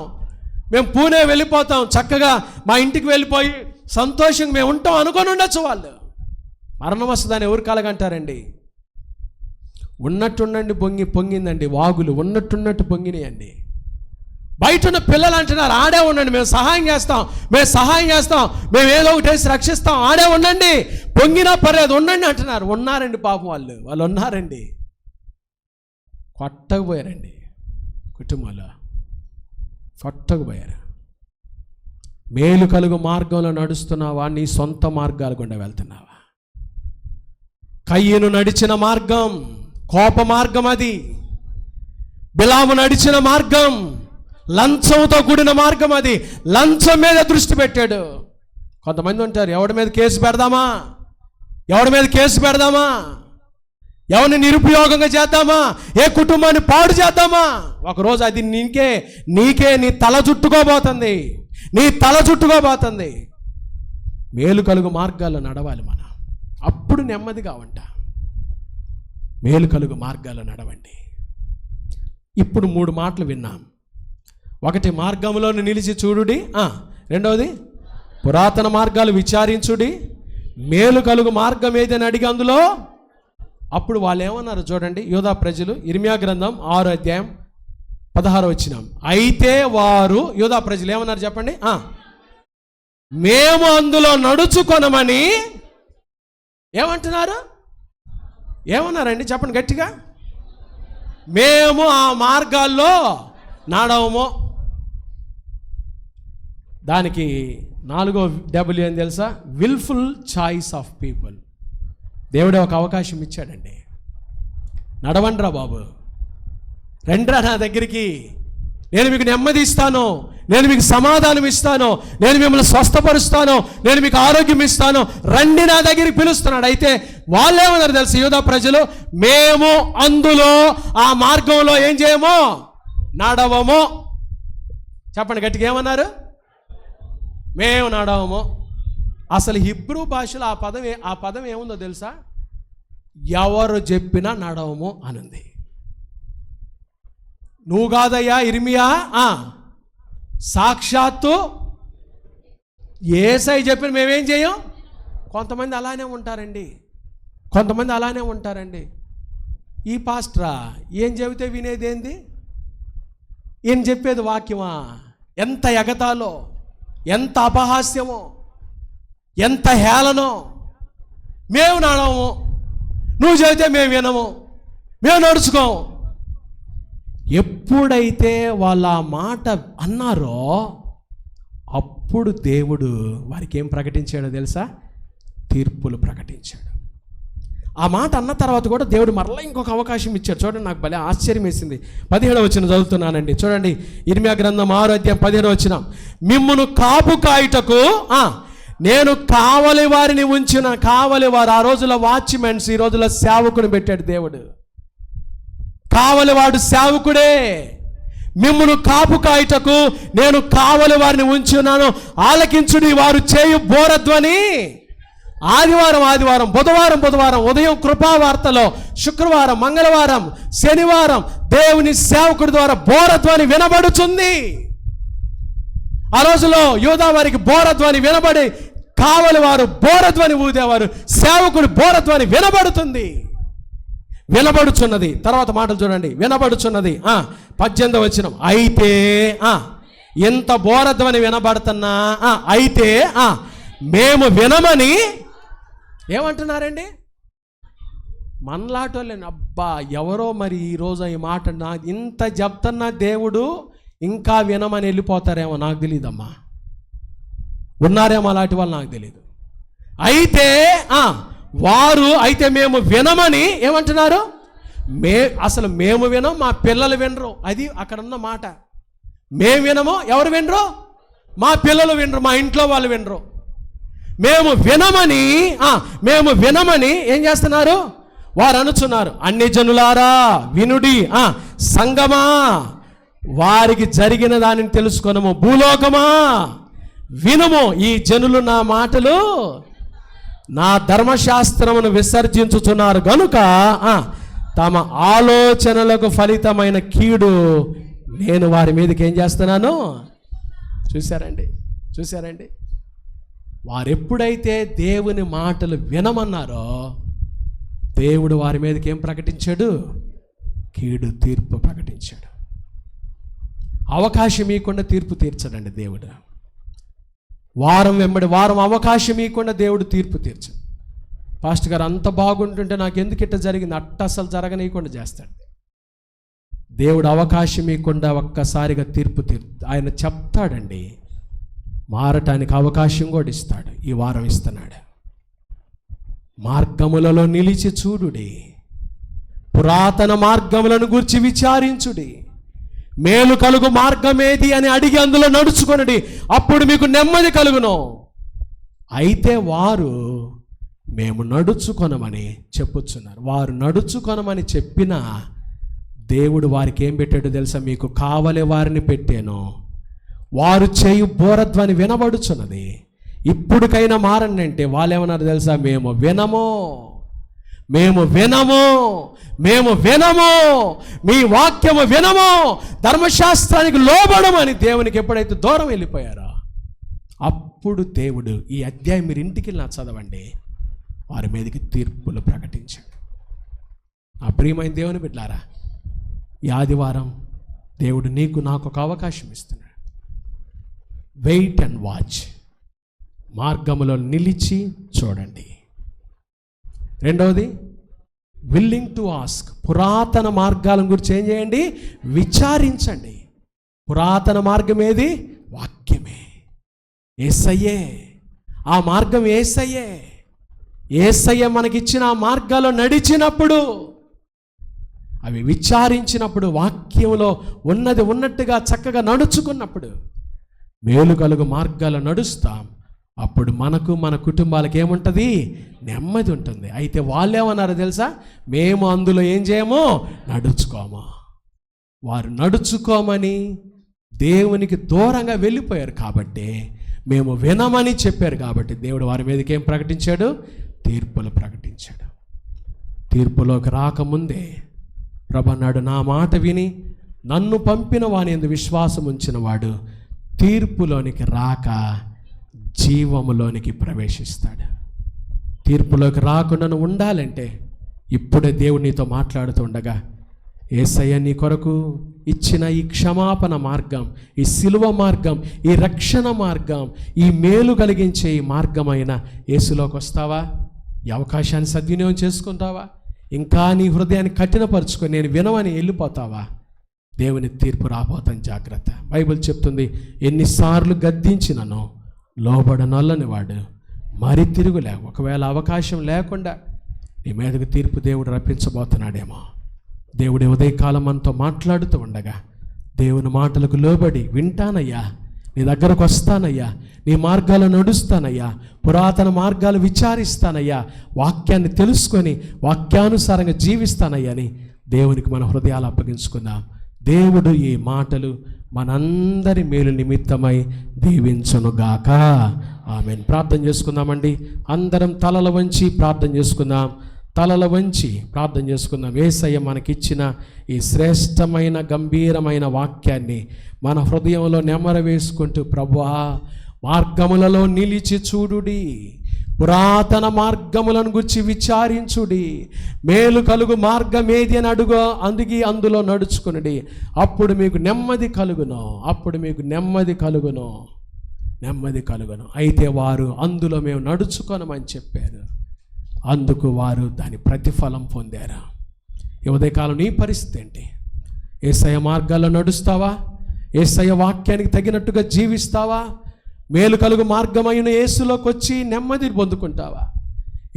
మేము పూణే వెళ్ళిపోతాం, చక్కగా మా ఇంటికి వెళ్ళిపోయి సంతోషంగా మేము ఉంటాం అనుకొని ఉండొచ్చు. వాళ్ళు మరణం వస్తుందని ఎవరు కలగంటారండి? ఉన్నట్టుండండి పొంగిందండి, వాగులు ఉన్నట్టున్నట్టు పొంగినాయండి. బయట ఉన్న పిల్లలు అంటున్నారు, ఆడే ఉండండి, మేము సహాయం చేస్తాం, మేము ఏదో ఒకటి వేసి రక్షిస్తాం, ఆడే ఉండండి, పొంగినా పర్లేదు ఉండండి అంటున్నారు. ఉన్నారండి పాపం, వాళ్ళు ఉన్నారండి, కొట్టకపోయారండి, కుటుంబాలు కొట్టకపోయారు. మేలు కలుగు మార్గంలో నడుస్తున్నావా? నీ సొంత మార్గాలు గుండా వెళ్తున్నావా? కయ్యను నడిచిన మార్గం కోప మార్గం, అది బిలాము నడిచిన మార్గం లంచంతో కూడిన మార్గం, అది లంచం మీద దృష్టి పెట్టాడు. కొంతమంది ఉంటారు, ఎవడి మీద కేసు పెడదామా, ఎవరిని నిరుపయోగంగా చేద్దామా, ఏ కుటుంబాన్ని పాడు చేద్దామా. ఒకరోజు అది నీకే నీ తల చుట్టుకోబోతుంది. మేలు కలుగు మార్గాల్లో నడవాలి మనం, అప్పుడు నెమ్మదిగా ఉంటా. మేలు కలుగు మార్గాల్లో నడవండి. ఇప్పుడు 3 మాటలు విన్నాం. ఒకటి, మార్గంలో నిలిచి చూడుడి. రెండవది, పురాతన మార్గాలు విచారించుడి. మేలు కలుగు మార్గం ఏదని అడిగి అందులో. అప్పుడు వాళ్ళు ఏమన్నారు చూడండి, యూదా ప్రజలు, ఇర్మియా గ్రంథం 6వ అధ్యాయం 16వ వచనం. అయితే వారు, యూదా ప్రజలు ఏమన్నారు చెప్పండి? మేము నడుచుకొనమని ఏమన్నారండి చెప్పండి గట్టిగా? మేము ఆ మార్గాల్లో నడవము. దానికి 4వ W ఏం తెలుసా? Wilful choice of people. దేవుడే ఒక అవకాశం ఇచ్చాడండి. నడవండ్రా బాబు, రండ్రా నా దగ్గరికి, నేను మీకు నెమ్మది ఇస్తాను, నేను మీకు సమాధానం ఇస్తాను, నేను మిమ్మల్ని స్వస్థపరుస్తాను, నేను మీకు ఆరోగ్యం ఇస్తాను, రండి నా దగ్గరికి పిలుస్తున్నాడు. అయితే వాళ్ళేమన్నారు తెలుసు యూదా ప్రజలు? మేము అందులో ఆ మార్గంలో ఏం చేయము? నడవము. చెప్పండి గట్టిగా, ఏమన్నారు? మేము నడవము. అసలు హిబ్రూ భాషలో ఆ పదం ఏముందో తెలుసా? ఎవరు చెప్పినా నడవము అనుంది. నువ్వు కాదయ్యా ఇర్మియా, సాక్షాత్తు యేసయ్య చెప్పిన మేమేం చేయం. కొంతమంది అలానే ఉంటారండి. ఈ పాస్టరా ఏం చెబితే వినేది ఏంది? ఏం చెప్పేది వాక్యమా? ఎంత ఎగతాలో, ఎంత అపహాస్యమో, ఎంత హేళనో. మేము నడవము, నువ్వు చెబితే మేము వినము, మేము నడుచుకోము. ఎప్పుడైతే వాళ్ళ ఆ మాట అన్నారో అప్పుడు దేవుడు వారికి ఏం ప్రకటించాడో తెలుసా? తీర్పులు ప్రకటించాడు. ఆ మాట అన్న తర్వాత కూడా దేవుడు మరలా ఇంకొక అవకాశం ఇచ్చాడు. చూడండి, నాకు భలే ఆశ్చర్యం వేసింది. 17వ వచనం చదువుతున్నానండి. చూడండి, ఇర్మియా గ్రంథం 6వ అధ్యాయం 17వ వచనం. మిమ్మును కాపు కాయుటకు నేను కావలి వారిని ఉంచిన. కావలివారు ఆ రోజుల వాచ్మెన్స్, ఈ రోజుల సేవకుని పెట్టాడు దేవుడు. కావలివాడు సేవకుడే. మిమ్మును కాపు కాయుటకు నేను కావలి వారిని ఉంచున్నాను, ఆలకించుడి వారు చేయు బోరధ్వని ఆదివారం బుధవారం ఉదయం కృపావార్తలో, శుక్రవారం, మంగళవారం, శనివారం దేవుని సేవకుడి ద్వారా బోరధ్వని వినబడుతుంది. ఆ రోజులో యూదా వారికి బోరధ్వని వినబడి కావలి వారు బోరధ్వని ఊదేవారు, సేవకుడు బోరధ్వని వినబడుచున్నది. తర్వాత మాటలు చూడండి, వినబడుచున్నది. 18వ వచనం, అయితే ఎంత బోరధ్వని వినబడుతున్నా అయితే మేము వినమని ఏమంటున్నారండి? మనలాటోళ్ళని. అబ్బా, ఎవరో మరి ఈరోజు ఈ మాట ఇంత చెప్తున్నా దేవుడు ఇంకా వినమని వెళ్ళిపోతారేమో నాకు తెలియదమ్మా. ఉన్నారేమో అలాంటి వాళ్ళు నాకు తెలియదు. అయితే అయితే మేము వినమని ఏమంటున్నారు? అసలు మేము వినం, మా పిల్లలు వినరు. అది అక్కడ ఉన్న మాట. మేము వినము, ఎవరు వినరు? మా పిల్లలు వినరు, మా ఇంట్లో వాళ్ళు వినరు. మేము వినమని ఏం చేస్తున్నారు? వారు అనుచున్నారు. అన్ని జనులారా వినుడి, సంగమా వారికి జరిగిన దానిని తెలుసుకొనము, భూలోకమా వినుము. ఈ జనులు నా మాటలు, నా ధర్మశాస్త్రమును విసర్జించుచున్నారు గనుక తమ ఆలోచనలకు ఫలితమైన కీడు నేను వారి మీదకి ఏం చేస్తున్నాను? చూశారండి వారెప్పుడైతే దేవుని మాటలు వినమన్నారో దేవుడు వారి మీదకి ఏం ప్రకటించాడు? కీడు, తీర్పు ప్రకటించాడు. అవకాశం ఇవ్వకుండా తీర్పు తీర్చడండి దేవుడు. వారం వెంబడి వారం అవకాశం ఇవ్వకుండా దేవుడు తీర్పు తీర్చడు. పాస్టర్ గారు అంత బాగుంటుంటే నాకు ఎందుకు ఇట్లా జరిగింది, అసలు జరగనీయకుండా చేస్తాడు దేవుడు. అవకాశం ఇవ్వకుండా ఒక్కసారిగా తీర్పు ఆయన చెప్తాడండి. మారటానికి అవకాశం కూడా ఇస్తాడు. ఈ వారం ఇస్తున్నాడు. మార్గములలో నిలిచి చూడుడి, పురాతన మార్గములను గురించి విచారించుడి, మేలు కలుగు మార్గమేది అని అడిగి అందులో నడుచుకొనుడి, అప్పుడు మీకు నెమ్మది కలుగును. అయితే వారు మేము నడుచుకొనమని చెప్పుచున్నారు. వారు నడుచుకొనమని చెప్పినా దేవుడు వారికి ఏం పెట్టాడో తెలుసా? మీకు కావలి వారిని పెట్టాను, వారు చేయు బోరధ్వని వినబడుచున్నది. ఇప్పుడుకైనా మారండి అంటే వాళ్ళు ఏమన్నారు తెలుసా? మేము వినము, మీ వాక్యము వినము, ధర్మశాస్త్రానికి లోబడమని దేవునికి ఎప్పుడైతే దూరం వెళ్ళిపోయారో అప్పుడు దేవుడు, ఈ అధ్యాయం మీరు ఇంటికి వెళ్ళి చదవండి, వారి మీదకి తీర్పులు ప్రకటించాడు. ఆ ప్రియమైన దేవుని బిడ్డలారా, ఈ ఆదివారం దేవుడు నీకు నాకు ఒక అవకాశం ఇస్తున్నాడు. వెయిట్ అండ్ వాచ్, మార్గములో నిలిచి చూడండి. రెండవది, విల్లింగ్ టు ఆస్క్, పురాతన మార్గాల గురించి ఏం చేయండి? విచారించండి. పురాతన మార్గం ఏది? వాక్యమే, యేసయ్యే. ఆ మార్గం యేసయ్య మనకిచ్చిన ఆ మార్గాల్లో నడిచినప్పుడు, అవి విచారించినప్పుడు, వాక్యంలో ఉన్నది ఉన్నట్టుగా చక్కగా నడుచుకున్నప్పుడు మేలు కలుగు మార్గాలు నడుస్తాం. అప్పుడు మనకు మన కుటుంబాలకు ఏముంటుంది? నెమ్మది ఉంటుంది. అయితే వాళ్ళు ఏమన్నారో తెలుసా? మేము అందులో ఏం చేయము? నడుచుకోము. వారు నడుచుకోమని దేవునికి దూరంగా వెళ్ళిపోయారు కాబట్టి, మేము వినమని చెప్పారు కాబట్టి దేవుడు వారి మీదకి ఏం ప్రకటించాడు? తీర్పులు ప్రకటించాడు. తీర్పులోకి రాకముందే ప్రభు అన్నాడు, నా మాట విని నన్ను పంపిన వాని యందు విశ్వాసం ఉంచిన వాడు తీర్పులోనికి రాక జీవములోనికి ప్రవేశిస్తాడు. తీర్పులోకి రాకుండా నువ్వు ఉండాలంటే ఇప్పుడే దేవుడు నీతో మాట్లాడుతూ ఉండగా, యేసయ్య నీ కొరకు ఇచ్చిన ఈ క్షమాపణ మార్గం, ఈ సిలువ మార్గం, ఈ రక్షణ మార్గం, ఈ మేలు కలిగించే ఈ మార్గమైన యేసులోకి వస్తావా? ఈ అవకాశాన్ని సద్వినియోగం చేసుకుంటావా? ఇంకా నీ హృదయాన్ని కఠినపరుచుకొని నేను వినవని వెళ్ళిపోతావా? దేవుని తీర్పు రాబోతాను, జాగ్రత్త. బైబిల్ చెప్తుంది, ఎన్నిసార్లు గద్దించినను లోబడనొల్లని వాడు మరి తిరుగులే. ఒకవేళ అవకాశం లేకుండా నీ మీదకు తీర్పు దేవుడు రప్పించబోతున్నాడేమో. దేవుడి ఉదయకాలం మనతో మాట్లాడుతూ ఉండగా దేవుని మాటలకు లోబడి వింటానయ్యా, నీ దగ్గరకు వస్తానయ్యా, నీ మార్గాలు నడుస్తానయ్యా, పురాతన మార్గాలు విచారిస్తానయ్యా, వాక్యాన్ని తెలుసుకొని వాక్యానుసారంగా జీవిస్తానయ్యా అని దేవునికి మన హృదయాలు అప్పగించుకుందాం. దేవుడు ఈ మాటలు మనందరి మేలు నిమిత్తమై దీవించునుగాక. ఆమేన్. ప్రార్థన చేసుకుందామండి. అందరం తలల వంచి ప్రార్థన చేసుకుందాం. తలల వంచి ప్రార్థన చేసుకుందాం. యేసయ్య మనకిచ్చిన ఈ శ్రేష్టమైన గంభీరమైన వాక్యాన్ని మన హృదయంలో నెమరవేసుకుంటూ, ప్రభువా, మార్గములలో నిలిచి చూడుడి, పురాతన మార్గములను గురించి విచారించుడి, మేలు కలుగు మార్గం ఏది అని అందులో నడుచుకునుడి, అప్పుడు మీకు నెమ్మది కలుగును, అప్పుడు మీకు నెమ్మది కలుగును, నెమ్మది కలుగును. అయితే వారు అందులో మేము నడుచుకొనమని చెప్పారు. అందుకు వారు దాని ప్రతిఫలం పొందారు. ఈ ఉదయకాలం నీ పరిస్థితి ఏంటి? యేసయ్య మార్గాల్లో నడుస్తావా? యేసయ్య వాక్యానికి తగినట్టుగా జీవిస్తావా? మేలు కలుగు మార్గమైన యేసులోకి వచ్చి నెమ్మది పొందుకుంటావా?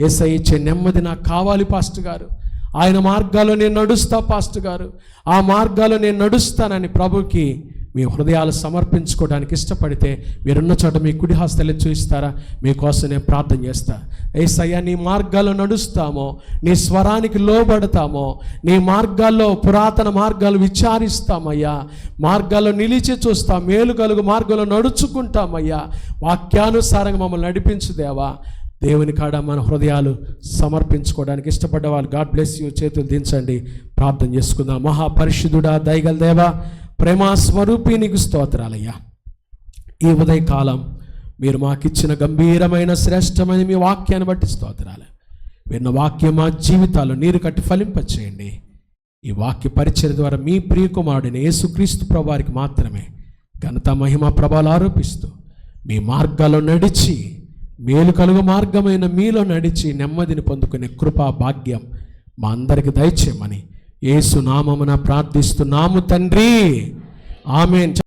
యేసయ్య ఇచ్చే నెమ్మది నాకు కావాలి పాస్టర్ గారు, ఆయన మార్గాల్లో నేను నడుస్తా పాస్టర్ గారు, ఆ మార్గాల్లో నేను నడుస్తానని ప్రభుకి మీ హృదయాలు సమర్పించుకోవడానికి ఇష్టపడితే మీరున్న చోట మీ కుడి హస్తాలు చూపిస్తారా? మీకోసం నేను ప్రార్థన చేస్తా. యేసయ్య, నీ మార్గాల్లో నడుస్తామో, నీ స్వరానికి లోబడతామో, నీ మార్గాల్లో పురాతన మార్గాలు విచారిస్తామయ్యా, మార్గాల్లో నిలిచి చూస్తాం, మేలు కలుగు మార్గంలో నడుచుకుంటామయ్యా, వాక్యానుసారంగా మమ్మల్ని నడిపించుదేవా. దేవుని కాడ మన హృదయాలు సమర్పించుకోవడానికి ఇష్టపడ్డ వాళ్ళు గాడ్ బ్లెస్ యూ. చేతులు దించండి, ప్రార్థన చేసుకుందాం. మహాపరిశుద్ధుడా, దయగల దేవా, ప్రేమ స్వరూపి, నీకు స్తోత్రాలయ్యా. ఈ ఉదయకాలం మీరు మాకిచ్చిన గంభీరమైన శ్రేష్టమైన మీ వాక్యాన్ని బట్టి స్తోత్రాలు. విన్న వాక్యం మా జీవితాల్లో నీరు కట్టి ఫలింపచేయండి. ఈ వాక్య పరిచర్య ద్వారా మీ ప్రియకుమారుడైన యేసుక్రీస్తు ప్రభువారికి మాత్రమే ఘనత, మహిమ, ప్రభావాలు ఆరోపిస్తూ మీ మార్గాల్లో నడిచి, మేలు కలుగు మార్గమైన మీలో నడిచి నెమ్మదిని పొందుకునే కృపా భాగ్యం మా అందరికి దయచేయమని యేసు నామమున ప్రార్థిస్తున్నాము తండ్రి. ఆమేన్.